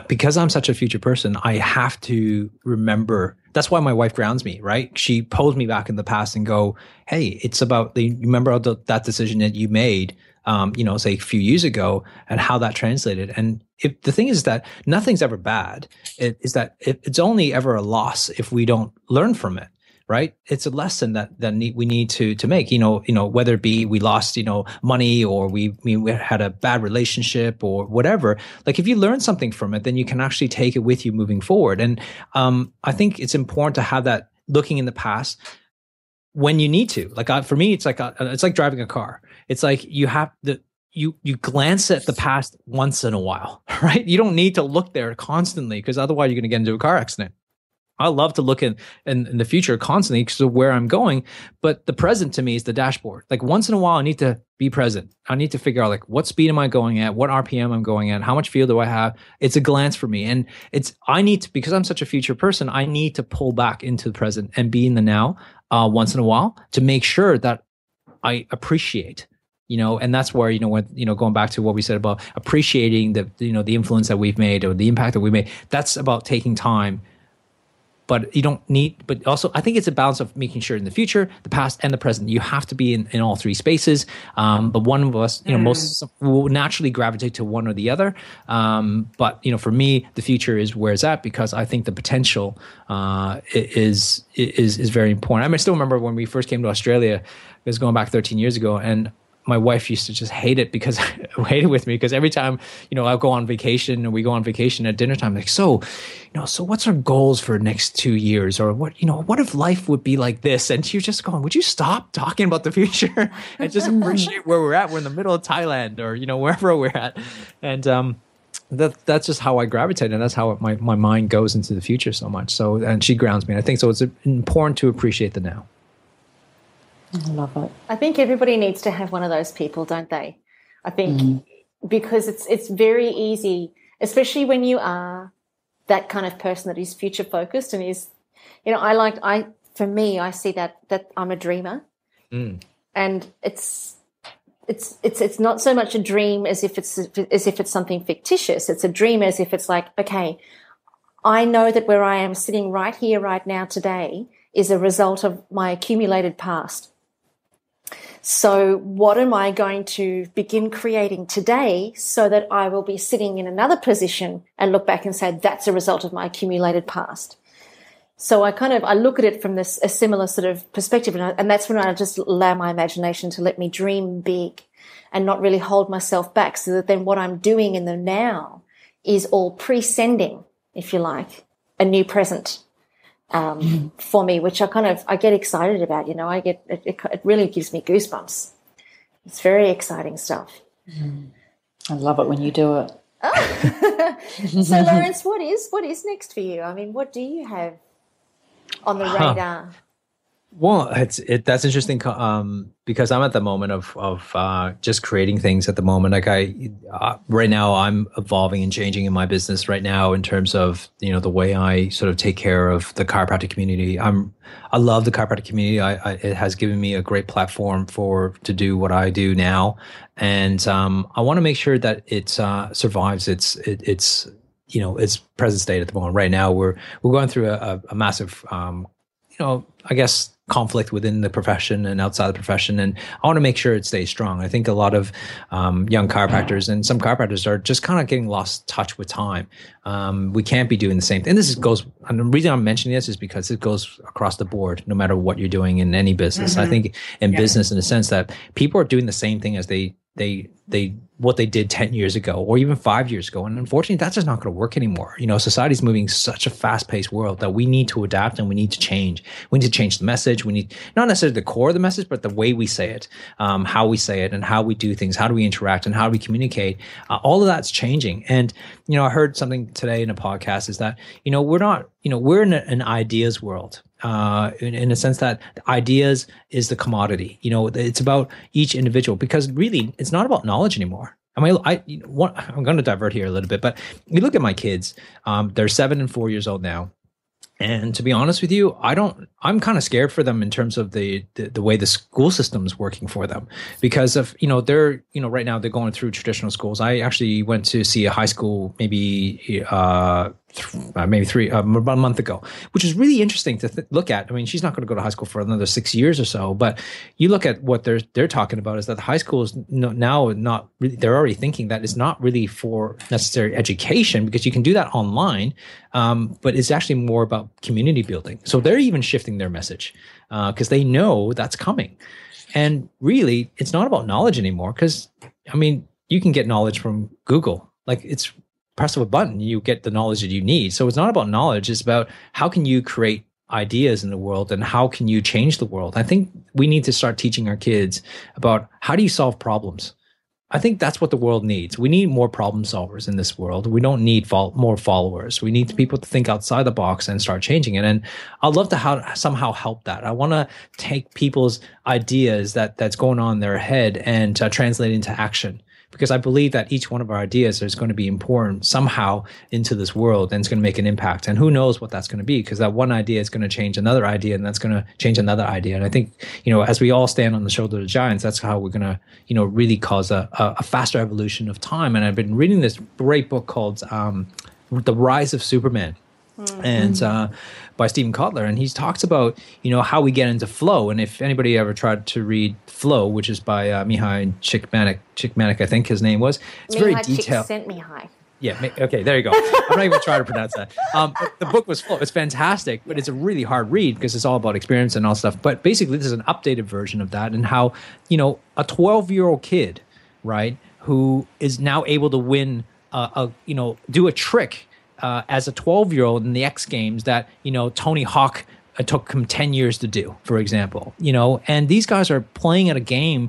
because I'm such a future person, I have to remember. That's why my wife grounds me, right? She pulls me back in the past and go, hey, it's about remember that decision that you made, say a few years ago, and how that translated. And the thing is that nothing's ever bad. It's only ever a loss if we don't learn from it. Right? It's a lesson that we need to make, whether it be we lost, money, or we had a bad relationship or whatever. Like, if you learn something from it, then you can actually take it with you moving forward. And I think it's important to have that looking in the past when you need to. Like, for me, it's like driving a car. It's like you glance at the past once in a while, right? You don't need to look there constantly, because otherwise you're going to get into a car accident. I love to look in the future constantly because of where I'm going, but the present to me is the dashboard. Like, once in a while, I need to be present. I need to figure out, like, what speed am I going at, what RPM I'm going at, how much fuel do I have. It's a glance for me, and because I'm such a future person, I need to pull back into the present and be in the now once in a while to make sure that I appreciate. And that's where, going back to what we said about appreciating the influence that we've made or the impact that we made. That's about taking time. But but also I think it's a balance of making sure in the future, the past, and the present, you have to be in all three spaces. But one of us, most will naturally gravitate to one or the other. But for me, the future is where it's at, because I think the potential is very important. I still remember when we first came to Australia, it was going back 13 years ago, and my wife used to just hate it with me, because every time, I'll go on vacation, and we go on vacation at dinner time, like, so what's our goals for next 2 years? Or what if life would be like this? And she was just going, would you stop talking about the future and just appreciate where we're at? We're in the middle of Thailand, or, wherever we're at. And, that's just how I gravitate, and that's how my mind goes into the future so much. So, and she grounds me. I think so. It's important to appreciate the now. I love it. I think everybody needs to have one of those people, don't they? I think because it's very easy, especially when you are that kind of person that is future focused and is, for me, I see that I'm a dreamer, and it's not so much a dream as if it's something fictitious. It's a dream as if it's like, okay, I know that where I am sitting right here, right now, today is a result of my accumulated past. So what am I going to begin creating today so that I will be sitting in another position and look back and say, that's a result of my accumulated past? So I look at it from a similar sort of perspective, and that's when I just allow my imagination to let me dream big and not really hold myself back, so that then what I'm doing in the now is all pre-sending, if you like, a new present. for me, which I get excited about. It really gives me goosebumps. It's very exciting stuff. I love it when you do it. Oh. So, Laurence, what is next for you? I mean, what do you have on the radar? Well, that's interesting because I'm at the moment of just creating things at the moment. Like right now I'm evolving and changing in my business right now in terms of, the way I sort of take care of the chiropractic community. I love the chiropractic community. It has given me a great platform to do what I do now. And I want to make sure that it survives its present state at the moment. Right now we're going through a massive I guess conflict within the profession and outside the profession. And I want to make sure it stays strong. I think a lot of young chiropractors and some chiropractors are just kind of getting lost touch with time. We can't be doing the same thing. And and the reason I'm mentioning this is because it goes across the board, no matter what you're doing in any business. I think in business, in the sense that people are doing the same thing as what they did 10 years ago or even 5 years ago. And unfortunately, that's just not going to work anymore. Society's moving such a fast-paced world that we need to adapt and we need to change. We need to change the message. We need not necessarily the core of the message, but the way we say it, how we say it and how we do things, how do we interact and how do we communicate. All of that's changing. And, I heard something today in a podcast is that, we're in an ideas world. In a sense that ideas is the commodity. It's about each individual, because really it's not about knowledge anymore. I mean, I'm going to divert here a little bit, but you look at my kids, they're 7 and 4 years old now. And to be honest with you, I'm kind of scared for them in terms of the way the school system's working for them, because of, they're, right now they're going through traditional schools. I actually went to see a high school maybe about a month ago, which is really interesting to look at. I mean, she's not going to go to high school for another 6 years or so, but you look at what they're talking about is that the high school is now not really, they're already thinking that it's not really for necessary education, because you can do that online, but it's actually more about community building. So they're even shifting their message because they know that's coming. And really, it's not about knowledge anymore, because, I mean, you can get knowledge from Google. Like, it's press of a button, you get the knowledge that you need. So it's not about knowledge. It's about how can you create ideas in the world and how can you change the world. I think we need to start teaching our kids about how do you solve problems. I think that's what the world needs. We need more problem solvers in this world. We don't need more followers. We need people to think outside the box and start changing it. And I'd love to somehow help that. I want to take people's ideas that's going on in their head and translate it into action, because I believe that each one of our ideas is going to be important somehow into this world, and it's going to make an impact. And who knows what that's going to be, because that one idea is going to change another idea, and that's going to change another idea. And I think, as we all stand on the shoulder of giants, that's how we're going to, really cause a faster evolution of time. And I've been reading this great book called The Rise of Superman. And by Stephen Kotler, and he talks about how we get into flow. And if anybody ever tried to read Flow, which is by Mihai Csikszentmihalyi, I think his name was, it's very detailed. Csikszentmihalyi. Yeah. Okay. There you go. I'm not even trying to pronounce that. The book was Flow. It's fantastic, but it's a really hard read because it's all about experience and all stuff. But basically, this is an updated version of that, and how a 12-year-old kid, right, who is now able to win, do a trick. As a 12-year-old in the X Games that, Tony Hawk took him 10 years to do, for example, and these guys are playing at a game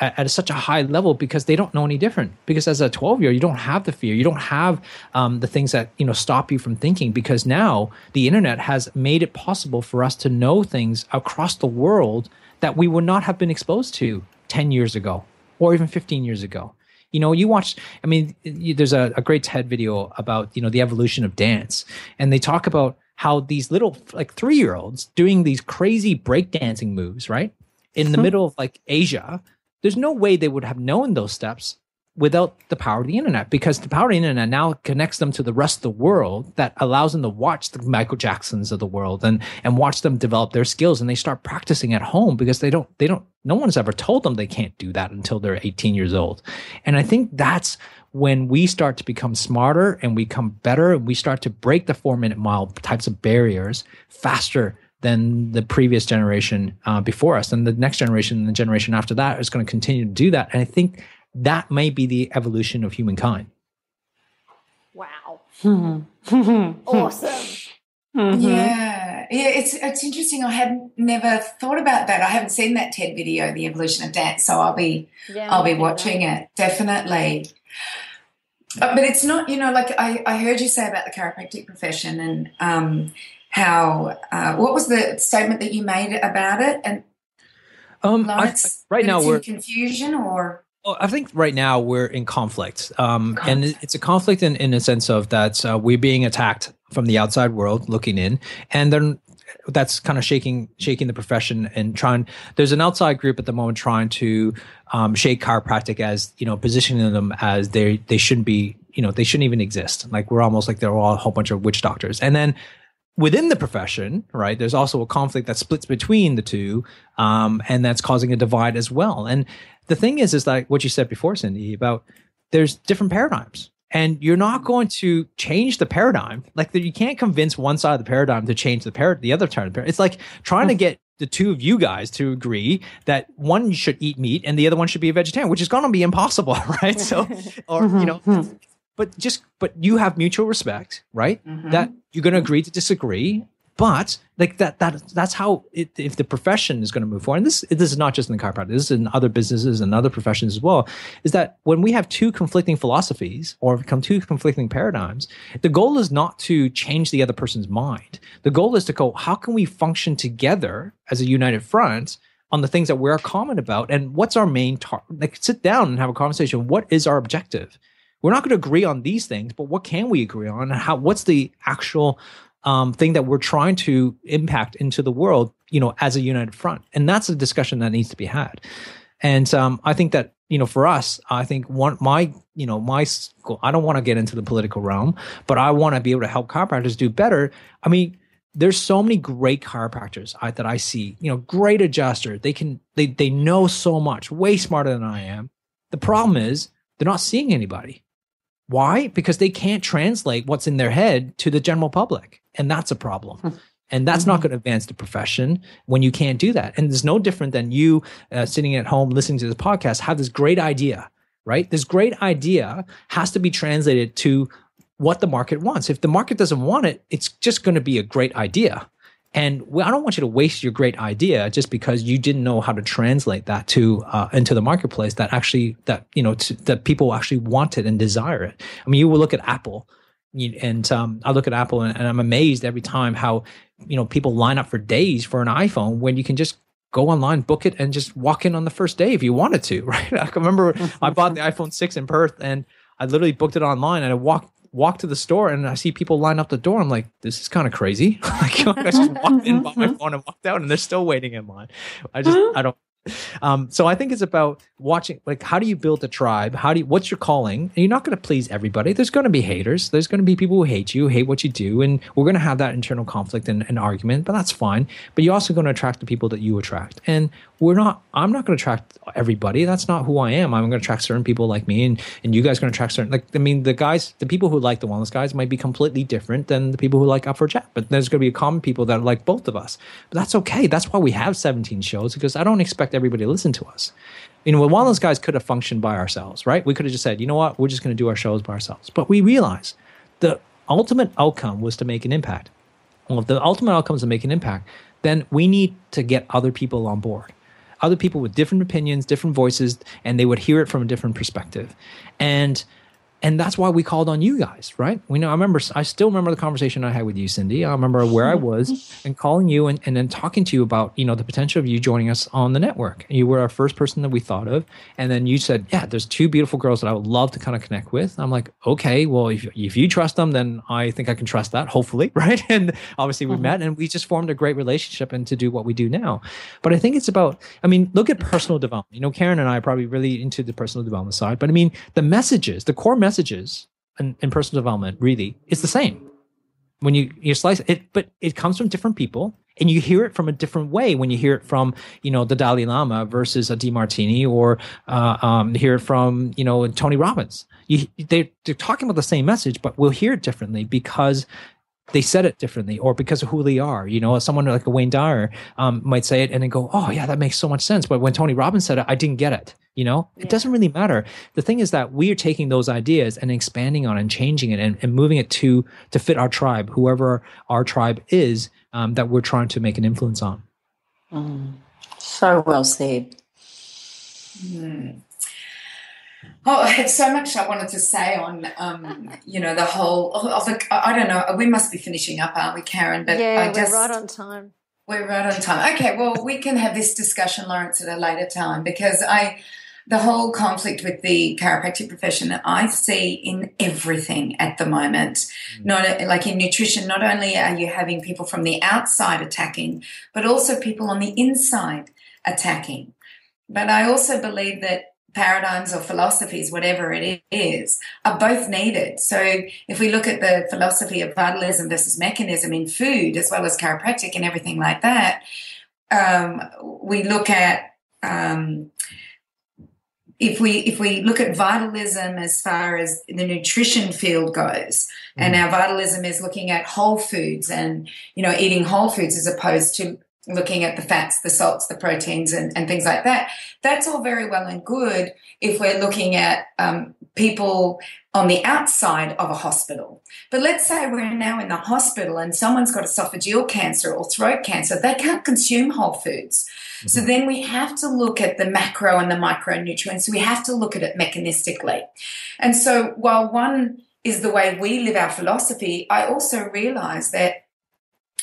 at such a high level because they don't know any different. Because as a 12-year-old, you don't have the fear. You don't have the things that, stop you from thinking, because now the internet has made it possible for us to know things across the world that we would not have been exposed to 10 years ago or even 15 years ago. You watch, there's a great TED video about, the evolution of dance. And they talk about how these little 3-year-olds doing these crazy breakdancing moves, right? In the middle of Asia, there's no way they would have known those steps without the power of the internet, because the power of the internet now connects them to the rest of the world, that allows them to watch the Michael Jacksons of the world and watch them develop their skills. And they start practicing at home because no one's ever told them they can't do that until they're 18 years old. And I think that's when we start to become smarter and we become better, and we start to break the 4-minute mile types of barriers faster than the previous generation before us. And the next generation and the generation after that is going to continue to do that. And I think that may be the evolution of humankind. Wow. Awesome. Yeah. Yeah, it's interesting. I had never thought about that. I haven't seen that TED video, The Evolution of Dance, so I'll be watching it, definitely. But it's not, like I heard you say about the chiropractic profession and how what was the statement that you made about it? And Laurence, right now we're confusion or. Well, I think right now we're in conflict, and it's a conflict in a sense of that we're being attacked from the outside world looking in, and then that's kind of shaking the profession and trying. There's an outside group at the moment trying to shake chiropractic as positioning them as they shouldn't be, they shouldn't even exist. Like we're almost like they're all a whole bunch of witch doctors, and then within the profession, right, there's also a conflict that splits between the two, and that's causing a divide as well. And the thing is like what you said before, Cindy, about there's different paradigms, and you're not going to change the paradigm. Like you can't convince one side of the paradigm to change the other side of the paradigm. It's like trying to get the two of you guys to agree that one should eat meat and the other one should be a vegetarian, which is going to be impossible, right? So, or but you have mutual respect, right? Mm-hmm. That you're going to agree to disagree. But like that's how if the profession is going to move forward, and this is not just in the chiropractic, this is in other businesses and other professions as well, is that when we have two conflicting philosophies or become two conflicting paradigms, the goal is not to change the other person's mind. The goal is to go, how can we function together as a united front on the things that we're common about, and what's our main target? Like sit down and have a conversation. What is our objective? We're not going to agree on these things, but what can we agree on? And what's the actual thing that we're trying to impact into the world, as a united front? And that's a discussion that needs to be had. And I think that, for us, I think my school, I don't want to get into the political realm, but I want to be able to help chiropractors do better. I mean, there's so many great chiropractors that I see, great adjusters. They know so much, way smarter than I am. The problem is they're not seeing anybody. Why? Because they can't translate what's in their head to the general public. And that's a problem. And that's not going to advance the profession when you can't do that. And it's no different than you sitting at home listening to this podcast, have this great idea, right? This great idea has to be translated to what the market wants. If the market doesn't want it, it's just going to be a great idea. And I don't want you to waste your great idea just because you didn't know how to translate that to into the marketplace that people actually want it and desire it. I mean, you will look at Apple, and I look at Apple and I'm amazed every time how people line up for days for an iPhone when you can just go online, book it, and just walk in on the first day if you wanted to. Right? I can remember I bought the iPhone 6 in Perth and I literally booked it online and I walk to the store and I see people line up the door. I'm like, this is kind of crazy. I just walked in, bought my phone, and walked out, and they're still waiting in line. I don't. So I think it's about watching, like, how do you build a tribe? What's your calling? And you're not going to please everybody. There's going to be haters. There's going to be people who hate you, hate what you do. And we're going to have that internal conflict and argument, but that's fine. But you're also going to attract the people that you attract. And I'm not going to attract everybody. That's not who I am. I'm going to attract certain people like me, and you guys are going to attract certain, the people who like the wellness guys might be completely different than the people who like Up for Chat. But there's going to be common people that like both of us. But that's okay. That's why we have 17 shows, because I don't expect everybody to listen to us. Wellness guys could have functioned by ourselves, right? We could have just said, you know what, we're just going to do our shows by ourselves. But we realized the ultimate outcome was to make an impact. Well, if the ultimate outcome is to make an impact, then we need to get other people on board. Other people with different opinions, different voices, and they would hear it from a different perspective. And that's why we called on you guys, right? I still remember the conversation I had with you, Cindy. I remember where I was and calling you and then talking to you about, the potential of you joining us on the network. You were our first person that we thought of. And then you said, yeah, there's two beautiful girls that I would love to kind of connect with. I'm like, okay, well, if you trust them, then I think I can trust that, hopefully, right? And obviously we met and we just formed a great relationship and to do what we do now. But I think it's about, look at personal development. Karen and I are probably really into the personal development side. But the messages, the core messages in personal development really is the same when you slice it, but it comes from different people and you hear it from a different way when you hear it from the Dalai Lama versus a DeMartini or hear it from Tony Robbins. They're talking about the same message, but we'll hear it differently because they said it differently or because of who they are. Someone like a Wayne Dyer might say it and then go, oh yeah, that makes so much sense. But when Tony Robbins said it, I didn't get it. It doesn't really matter. The thing is that we are taking those ideas and expanding on it and changing it and moving it to fit our tribe, whoever our tribe is, that we're trying to make an influence on. So well said. Oh, I had so much I wanted to say on, the whole of the. I don't know. We must be finishing up, aren't we, Karen? But yeah, we're right on time. We're right on time. Okay, well, we can have this discussion, Laurence, at a later time, because the whole conflict with the chiropractic profession that I see in everything at the moment, not like in nutrition, not only are you having people from the outside attacking, but also people on the inside attacking. But I also believe that paradigms or philosophies, whatever it is, are both needed. So if we look at the philosophy of vitalism versus mechanism in food, as well as chiropractic and everything like that, we look at if we look at vitalism as far as the nutrition field goes, and our vitalism is looking at whole foods and eating whole foods as opposed to looking at the fats, the salts, the proteins, and things like that. That's all very well and good if we're looking at people on the outside of a hospital. But let's say we're now in the hospital and someone's got esophageal cancer or throat cancer. They can't consume whole foods. So then we have to look at the macro and the micronutrients. We have to look at it mechanistically. And so while one is the way we live our philosophy, I also realize that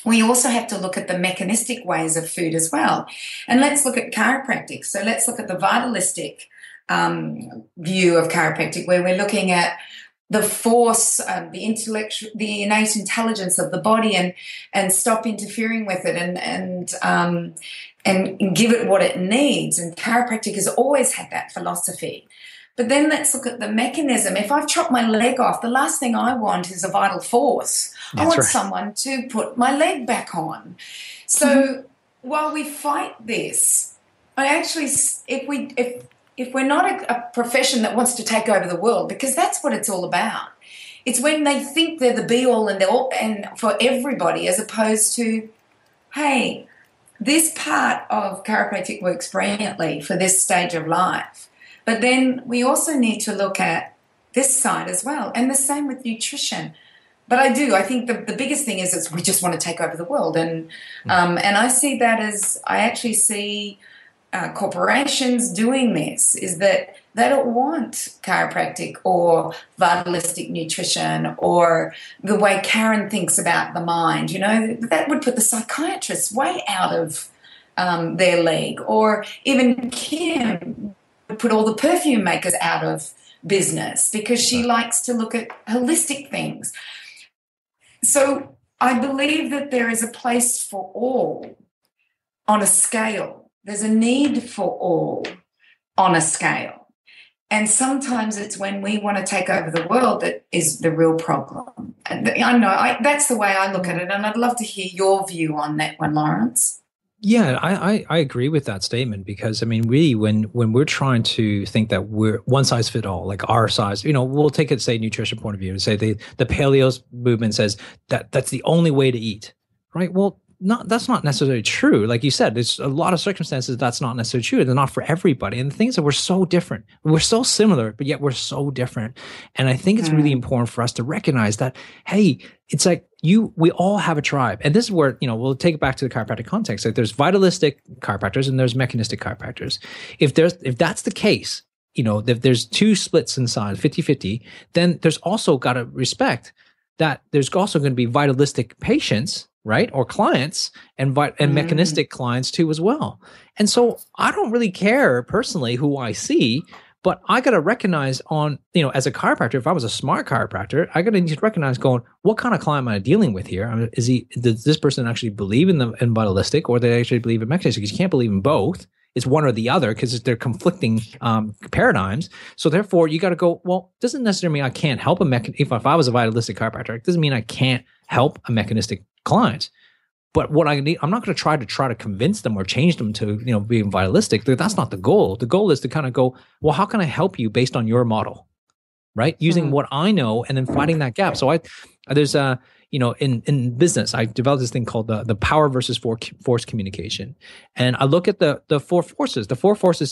we also have to look at the mechanistic ways of food as well. And let's look at chiropractic. So let's look at the vitalistic view of chiropractic, where we're looking at the force, the innate intelligence of the body, and stop interfering with it and give it what it needs. And chiropractic has always had that philosophy. But then let's look at the mechanism. If I've chopped my leg off, the last thing I want is a vital force. I want someone to put my leg back on. So while we fight this, I actually, if we're not a profession that wants to take over the world, because that's what it's all about. It's when they think they're the be-all and all and for everybody, as opposed to, hey, this part of chiropractic works brilliantly for this stage of life. But then we also need to look at this side as well, and the same with nutrition. But I think the biggest thing is we just want to take over the world, and I see that as, I actually see corporations doing this, is that they don't want chiropractic or vitalistic nutrition or the way Karen thinks about the mind. That would put the psychiatrists way out of their league, or even Kim put all the perfume makers out of business because she likes to look at holistic things. So I believe that there is a place for all on a scale. There's a need for all on a scale. And sometimes it's when we want to take over the world that is the real problem. And I know that's the way I look at it, and I'd love to hear your view on that one, Laurence. Yeah, I agree with that statement, because really when we're trying to think that we're one size fit all, like our size, we'll take it, say, nutrition point of view, and say the paleo movement says that's the only way to eat, right? Well, that's not necessarily true. Like you said, there's a lot of circumstances that's not necessarily true. They're not for everybody. And the things that we're so different, we're so similar, but yet we're so different. And I think it's really important for us to recognize that, hey, it's like we all have a tribe. And this is where, we'll take it back to the chiropractic context. Like there's vitalistic chiropractors and there's mechanistic chiropractors. If that's the case, if there's two splits inside, 50-50, then there's also got to respect that there's also going to be vitalistic patients, right, or clients, and mechanistic clients too as well. And so I don't really care personally who I see, but I got to recognize as a chiropractor, if I was a smart chiropractor, I got to need to recognize what kind of client am I dealing with here? Does this person actually believe in vitalistic, or they actually believe in mechanistic? Because you can't believe in both. It's one or the other, because they're conflicting paradigms. So therefore, you got to go, well, doesn't necessarily mean I can't help if I was a vitalistic chiropractor, it doesn't mean I can't help a mechanistic client. But what I'm not going to try to convince them or change them to, being vitalistic. That's not the goal. The goal is to kind of go, well, how can I help you based on your model, right? Using what I know, and then finding that gap. So there's in business, I developed this thing called the power versus force communication. And I look at the four forces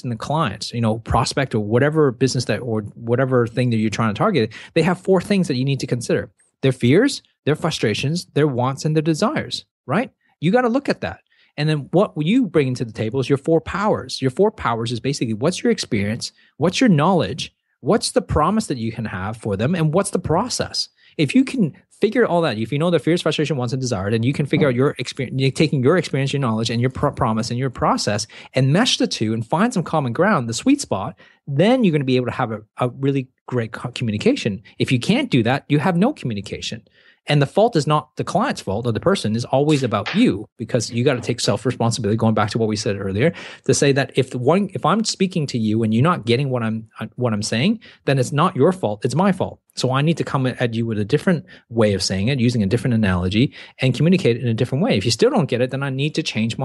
in the clients, prospect or whatever business or whatever thing that you're trying to target. They have four things that you need to consider: their fears, their frustrations, their wants, and their desires, right? You got to look at that. And then what you bring to the table is your 4 powers. Your 4 powers is basically what's your experience, what's your knowledge, what's the promise that you can have for them, and what's the process. If you can figure all that, if you know the fears, frustration, wants, and desire, then you can figure out your experience, taking your experience, your knowledge, and your promise and your process, and mesh the two and find some common ground, the sweet spot, then you're going to be able to have a really great communication. If you can't do that, you have no communication. And the fault is not the client's fault or the person, is always about you, because you got to take self-responsibility, going back to what we said earlier, to say that if I'm speaking to you and you're not getting what I'm saying, then it's not your fault, it's my fault. So I need to come at you with a different way of saying it, using a different analogy, and communicate it in a different way. If you still don't get it, then I need to change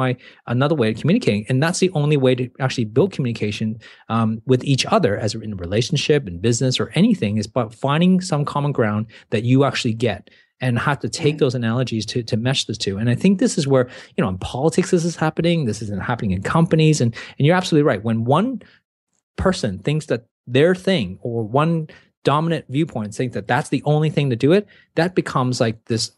another way of communicating. And that's the only way to actually build communication with each other, as in a relationship, in business, or anything, is by finding some common ground that you actually get, and have to take those analogies to mesh the two. And I think this is where, in politics, this is happening. This isn't happening in companies. And you're absolutely right. When one person thinks that their thing, or one dominant viewpoint think that that's the only thing to do it, that becomes like this,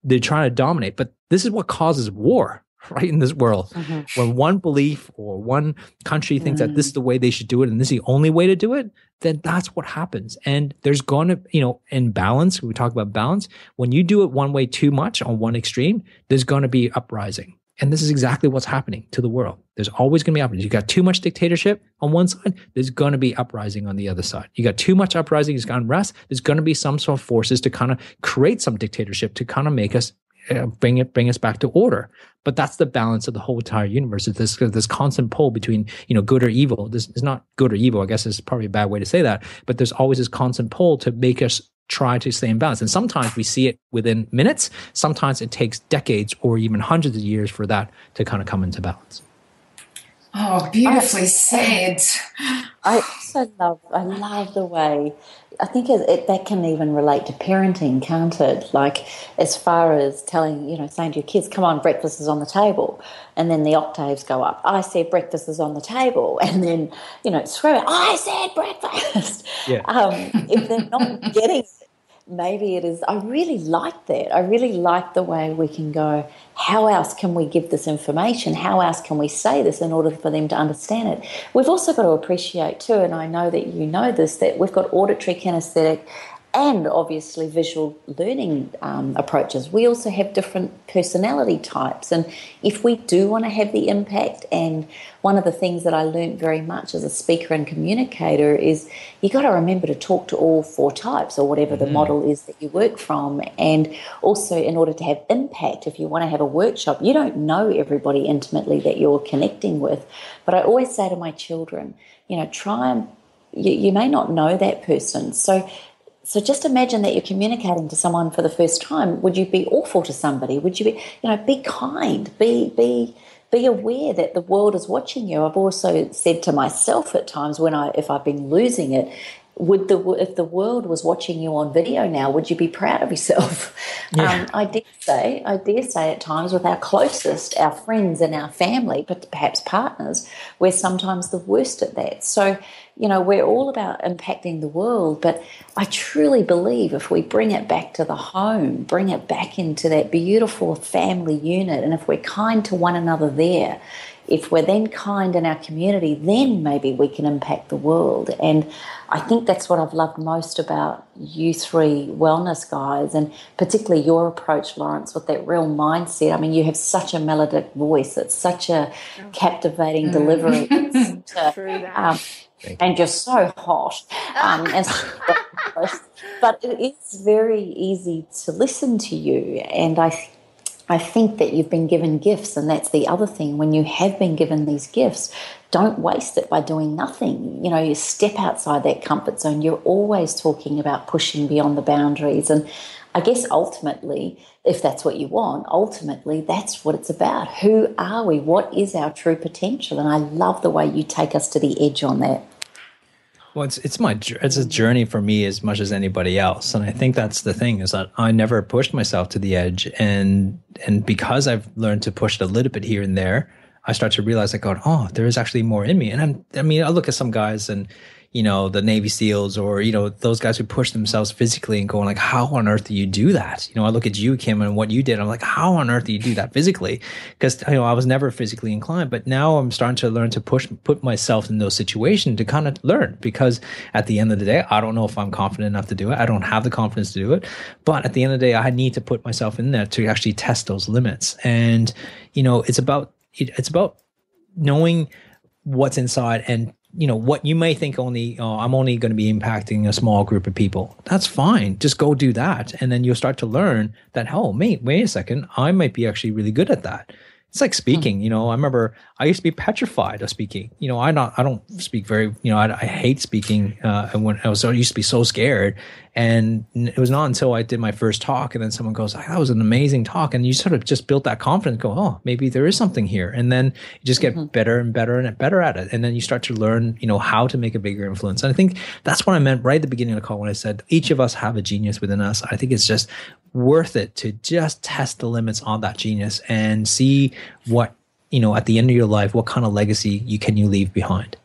they're trying to dominate. But this is what causes war, right, in this world. Mm-hmm. When one belief or one country thinks that this is the way they should do it and this is the only way to do it, then that's what happens. And there's going to, in balance, we talk about balance, when you do it one way too much on one extreme, there's going to be uprising. And this is exactly what's happening to the world. There's always going to be uprising. You got too much dictatorship on one side, there's going to be uprising on the other side. You got too much uprising, there's unrest, there's going to be some sort of forces to kind of create some dictatorship to kind of make us bring us back to order. But that's the balance of the whole entire universe. It's this constant pull between, good or evil. This is not good or evil, I guess is probably a bad way to say that, but there's always this constant pull to make us try to stay in balance. And sometimes we see it within minutes. Sometimes it takes decades or even hundreds of years for that to kind of come into balance. Oh, beautifully said. I love the way, I think that can even relate to parenting, can't it? Like, as far as saying to your kids, come on, breakfast is on the table. And then the octaves go up. I said breakfast is on the table. And then, scream it, I said breakfast. Yeah. If they're not getting it, maybe it is. I really like that. I really like the way we can go, how else can we give this information? How else can we say this in order for them to understand it? We've also got to appreciate too, and I know that you know this, that we've got auditory, kinesthetic, and obviously visual learning approaches. We also have different personality types. And if we do want to have the impact, and one of the things that I learned very much as a speaker and communicator is you got to remember to talk to all 4 types, or whatever the model is that you work from. And also, in order to have impact, if you want to have a workshop, you don't know everybody intimately that you're connecting with. But I always say to my children, try and, you may not know that person. So just imagine that you're communicating to someone for the first time. Would you be awful to somebody? Would you be kind, be aware that the world is watching you. I've also said to myself at times if I've been losing it, if the world was watching you on video now, would you be proud of yourself? Yeah. I dare say at times with our closest, our friends and our family, but perhaps partners, we're sometimes the worst at that. So, we're all about impacting the world, but I truly believe if we bring it back to the home, bring it back into that beautiful family unit, and if we're kind to one another there, if we're then kind in our community, then maybe we can impact the world. And I think that's what I've loved most about you 3 wellness guys, and particularly your approach, Laurence, with that real mindset. I mean, you have such a melodic voice. It's such a captivating delivery. And you're so hot. But it is very easy to listen to you. And I think that you've been given gifts, and that's the other thing. When you have been given these gifts, don't waste it by doing nothing. You step outside that comfort zone. You're always talking about pushing beyond the boundaries. And I guess ultimately, if that's what you want, ultimately that's what it's about. Who are we? What is our true potential? And I love the way you take us to the edge on that. Well, it's a journey for me as much as anybody else, and I think that's the thing, is that I never pushed myself to the edge, and because I've learned to push it a little bit here and there, I start to realize there is actually more in me. And I look at some guys, and the Navy SEALs or, those guys who push themselves physically and going like, how on earth do you do that? I look at you, Kim, and what you did. I'm like, how on earth do you do that physically? Because, I was never physically inclined, but now I'm starting to learn to put myself in those situations to kind of learn, because at the end of the day, I don't know if I'm confident enough to do it. I don't have the confidence to do it. But at the end of the day, I need to put myself in there to actually test those limits. And, it's about knowing what's inside, and what you may think I'm only going to be impacting a small group of people. That's fine. Just go do that. And then you'll start to learn that, oh, wait a second, I might be actually really good at that. It's like speaking, I remember I used to be petrified of speaking. I don't speak very, I hate speaking. And I used to be so scared. And it was not until I did my first talk and then someone goes, that was an amazing talk. And you sort of just built that confidence, go, oh, maybe there is something here. And then you just get better and better and better at it. And then you start to learn, how to make a bigger influence. And I think that's what I meant right at the beginning of the call when I said each of us have a genius within us. I think it's just worth it to just test the limits on that genius and see what, at the end of your life, what kind of legacy can you leave behind.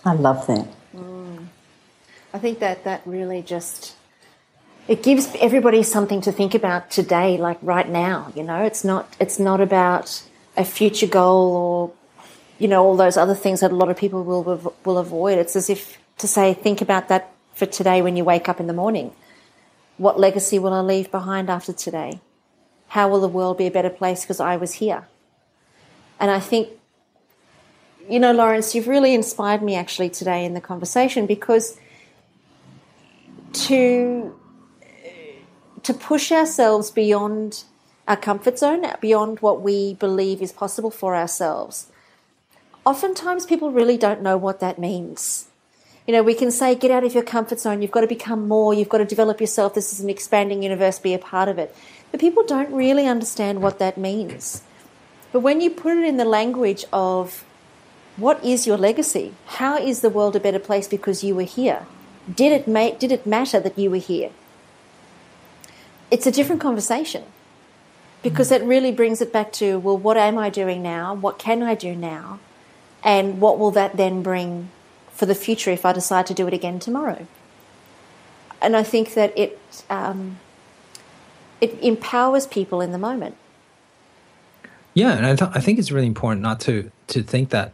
I love that. I think that really just, it gives everybody something to think about today, like right now. It's not about a future goal or, all those other things that a lot of people will avoid. It's as if to say, think about that for today when you wake up in the morning. What legacy will I leave behind after today? How will the world be a better place because I was here? And I think, Laurence, you've really inspired me actually today in the conversation, because to push ourselves beyond our comfort zone, beyond what we believe is possible for ourselves, oftentimes people really don't know what that means. We can say, get out of your comfort zone, you've got to become more, you've got to develop yourself, this is an expanding universe, be a part of it. But people don't really understand what that means. But when you put it in the language of what is your legacy, how is the world a better place because you were here? Did it matter that you were here? It's a different conversation, because it really brings it back to, well, what am I doing now? What can I do now? And what will that then bring for the future if I decide to do it again tomorrow? And I think that it empowers people in the moment. Yeah, and I think it's really important not to think that,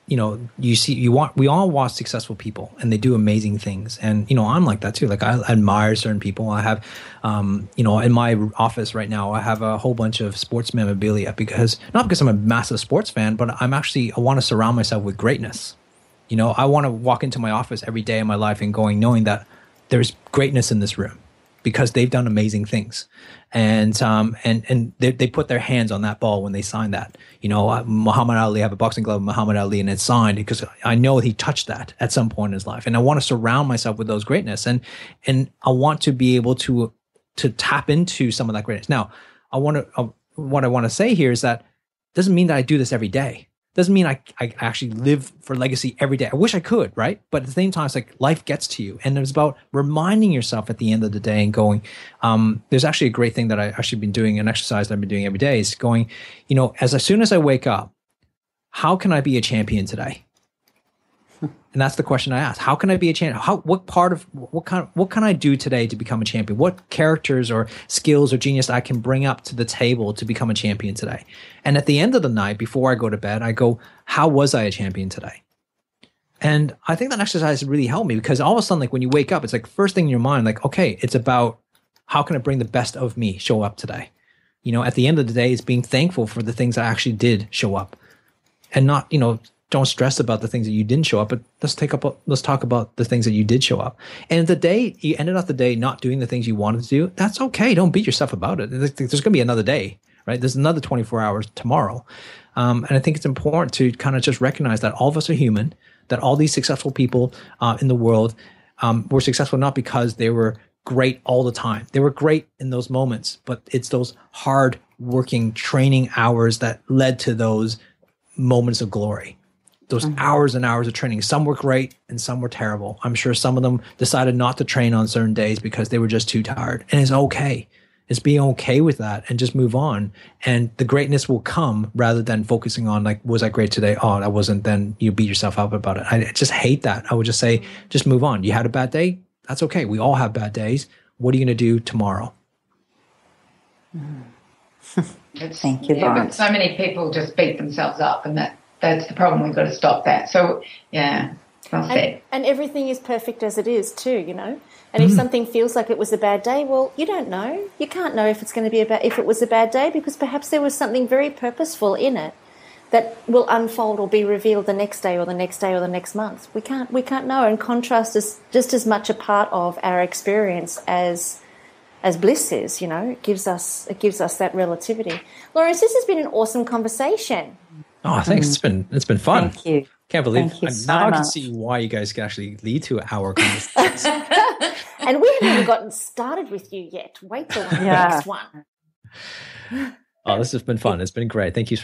we all watch successful people and they do amazing things. And, I'm like that too. Like, I admire certain people. I have, in my office right now, I have a whole bunch of sports memorabilia not because I'm a massive sports fan, but I want to surround myself with greatness. I want to walk into my office every day of my life and knowing that there's greatness in this room because they've done amazing things. And they put their hands on that ball when they signed that. Muhammad Ali, I have a boxing glove of Muhammad Ali and it's signed because I know he touched that at some point in his life. And I want to surround myself with those greatness. And I want to be able to tap into some of that greatness. Now, what I want to say here is that doesn't mean that I do this every day. Doesn't mean I actually live for legacy every day. I wish I could, right? But at the same time, it's like life gets to you. And it's about reminding yourself at the end of the day and going, there's actually a great thing that I actually been doing, an exercise that I've been doing every day is going, as soon as I wake up, how can I be a champion today? And that's the question I ask. How can I be a champion? What can I do today to become a champion? What characters or skills or genius I can bring up to the table to become a champion today? And at the end of the night, before I go to bed, I go, how was I a champion today? And I think that exercise really helped me, because all of a sudden, like when you wake up, it's like first thing in your mind, like, okay, it's about how can I bring the best of me show up today? At the end of the day, it's being thankful for the things I actually did show up, and not, don't stress about the things that you didn't show up, but let's talk about the things that you did show up. And if the day you ended up the day not doing the things you wanted to do, that's okay. Don't beat yourself about it. There's going to be another day, right? There's another 24 hours tomorrow. And I think it's important to kind of just recognize that all of us are human, that all these successful people in the world were successful not because they were great all the time. They were great in those moments, but it's those hard working training hours that led to those moments of glory. Those hours and hours of training. Some were great and some were terrible. I'm sure some of them decided not to train on certain days because they were just too tired. And it's okay. Is being okay with that and just move on. And the greatness will come rather than focusing on like, was I great today? Oh, that wasn't. Then you beat yourself up about it. I just hate that. I would just say, just move on. You had a bad day. That's okay. We all have bad days. What are you going to do tomorrow? Thank you, But Laurence. so many people just beat themselves up, and that's the problem. We've got to stop that. So, yeah, well said. And everything is perfect as it is too, you know. And if something feels like it was a bad day, well, you don't know. You can't know if it's going to be if it was a bad day, because perhaps there was something very purposeful in it that will unfold or be revealed the next day or the next day or the next month. We can't know. And contrast is just as much a part of our experience as bliss is, you know. It gives us that relativity. Laurence, this has been an awesome conversation. Oh, thanks. It's been fun. Thank you. Can't believe Thank you so now I can much. see why you guys can actually lead to our conversations. And we haven't even gotten started with you yet. Wait till the next one. Oh, this has been fun. It's been great. Thank you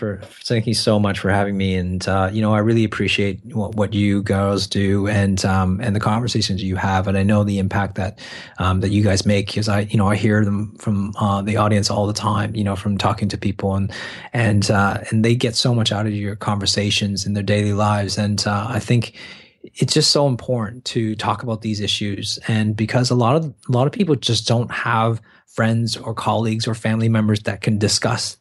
so much for having me. And I really appreciate what you girls do and the conversations you have. And I know the impact that you guys make, because I hear them from the audience all the time. You know, from talking to people and they get so much out of your conversations in their daily lives. And I think it's just so important to talk about these issues. And because a lot of people just don't have friends or colleagues or family members that can discuss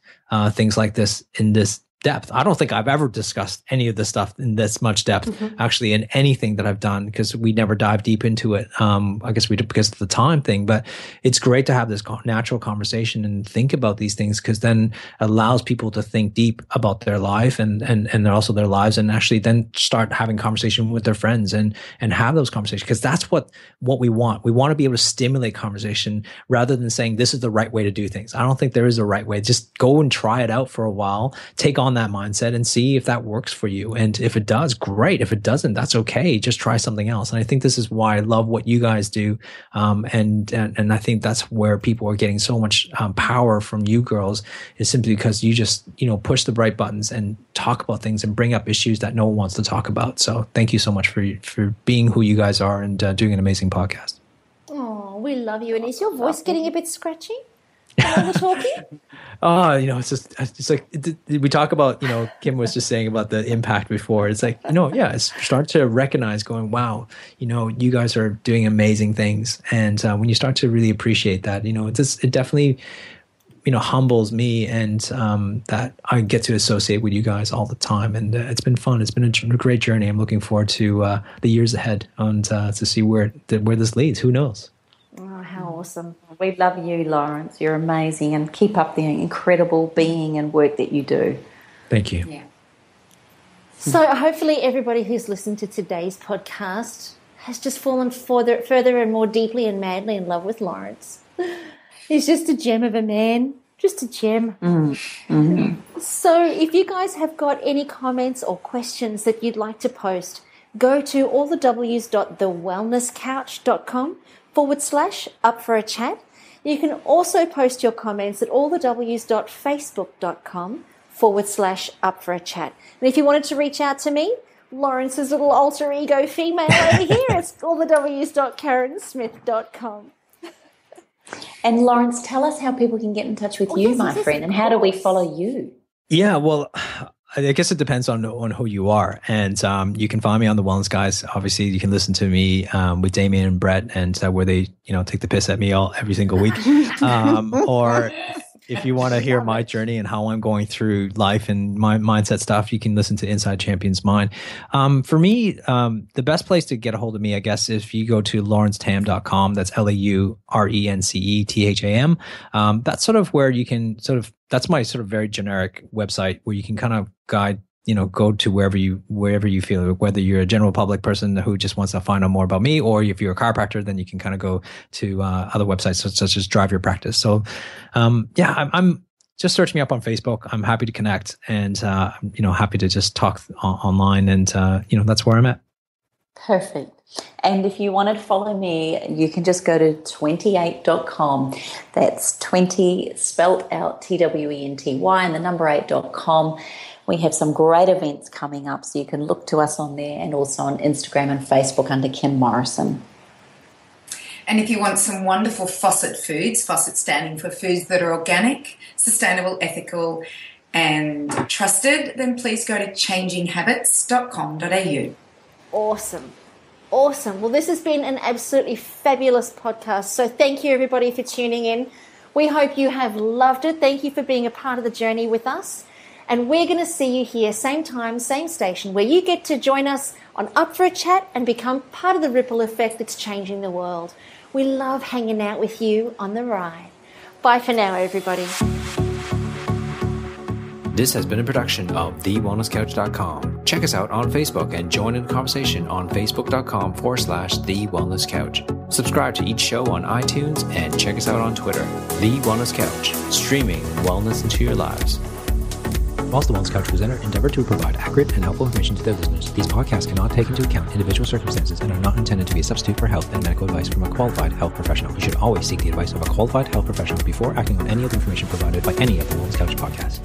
things like this in this depth. I don't think I've ever discussed any of this stuff in this much depth, actually, in anything that I've done, because we never dive deep into it. I guess we did because of the time thing, but it's great to have this natural conversation and think about these things, because then it allows people to think deep about their life and also their lives, and actually then start having conversation with their friends and have those conversations, because that's what we want. We want to be able to stimulate conversation rather than saying this is the right way to do things. I don't think there is a right way. Just go and try it out for a while, take on that mindset and see if that works for you. And if it does, great. If it doesn't, that's okay. Just try something else. And I think this is why I love what you guys do. And I think that's where people are getting so much power from you girls, is simply because you just, push the right buttons and talk about things and bring up issues that no one wants to talk about. So thank you so much for being who you guys are and doing an amazing podcast. Oh, we love you. And is your voice getting a bit scratchy while we're talking? It's like we talk about, Kim was just saying about the impact before. It's like, it's start to recognize going, wow, you guys are doing amazing things. And when you start to really appreciate that, it definitely, humbles me, and that I get to associate with you guys all the time. And it's been fun. It's been a great journey. I'm looking forward to the years ahead and to see where this leads. Who knows? Oh, how awesome. We love you, Laurence. You're amazing, and keep up the incredible being and work that you do. Thank you. Yeah. So hopefully everybody who's listened to today's podcast has just fallen further and more deeply and madly in love with Laurence. He's just a gem of a man, just a gem. So if you guys have got any comments or questions that you'd like to post, go to allthewellnesscouch.com/up for a chat. You can also post your comments at allthews.facebook.com/up for a chat. And if you wanted to reach out to me, Laurence's little alter ego female over here, it's allthews.karensmith.com. And Laurence, tell us how people can get in touch with you, my friend, and how do we follow you? Yeah, well, I guess it depends on who you are. And you can find me on The Wellness Guys. Obviously, you can listen to me with Damien and Brett, and where they, take the piss at me every single week. Or if you want to hear my journey and how I'm going through life and my mindset stuff, you can listen to Inside Champions Mind. For me, the best place to get a hold of me, I guess, if you go to laurencetham.com, that's LAURENCETHAM. That's sort of where you can that's my sort of very generic website where you can kind of guide, go to wherever you feel, whether you're a general public person who just wants to find out more about me, or if you're a chiropractor, then you can kind of go to other websites such as Drive Your Practice. So, I'm just search me up on Facebook. I'm happy to connect, and happy to just talk online, and that's where I'm at. Perfect. And if you want to follow me, you can just go to 28.com. That's 20 spelt out TWENTY and the number 8.com. We have some great events coming up, so you can look to us on there, and also on Instagram and Facebook under Kim Morrison. And if you want some wonderful Fawcett foods, Fawcett standing for foods that are organic, sustainable, ethical, and trusted, then please go to changinghabits.com.au. Awesome. Awesome. Well, this has been an absolutely fabulous podcast. So thank you, everybody, for tuning in. We hope you have loved it. Thank you for being a part of the journey with us. And we're going to see you here, same time, same station, where you get to join us on Up for a Chat and become part of the ripple effect that's changing the world. We love hanging out with you on the ride. Bye for now, everybody. This has been a production of TheWellnessCouch.com. Check us out on Facebook and join in the conversation on Facebook.com/TheWellnessCouch. Subscribe to each show on iTunes and check us out on Twitter. The Wellness Couch, streaming wellness into your lives. Whilst the Wellness Couch presenter endeavor to provide accurate and helpful information to their listeners, these podcasts cannot take into account individual circumstances and are not intended to be a substitute for health and medical advice from a qualified health professional. You should always seek the advice of a qualified health professional before acting on any of the information provided by any of the Wellness Couch podcasts.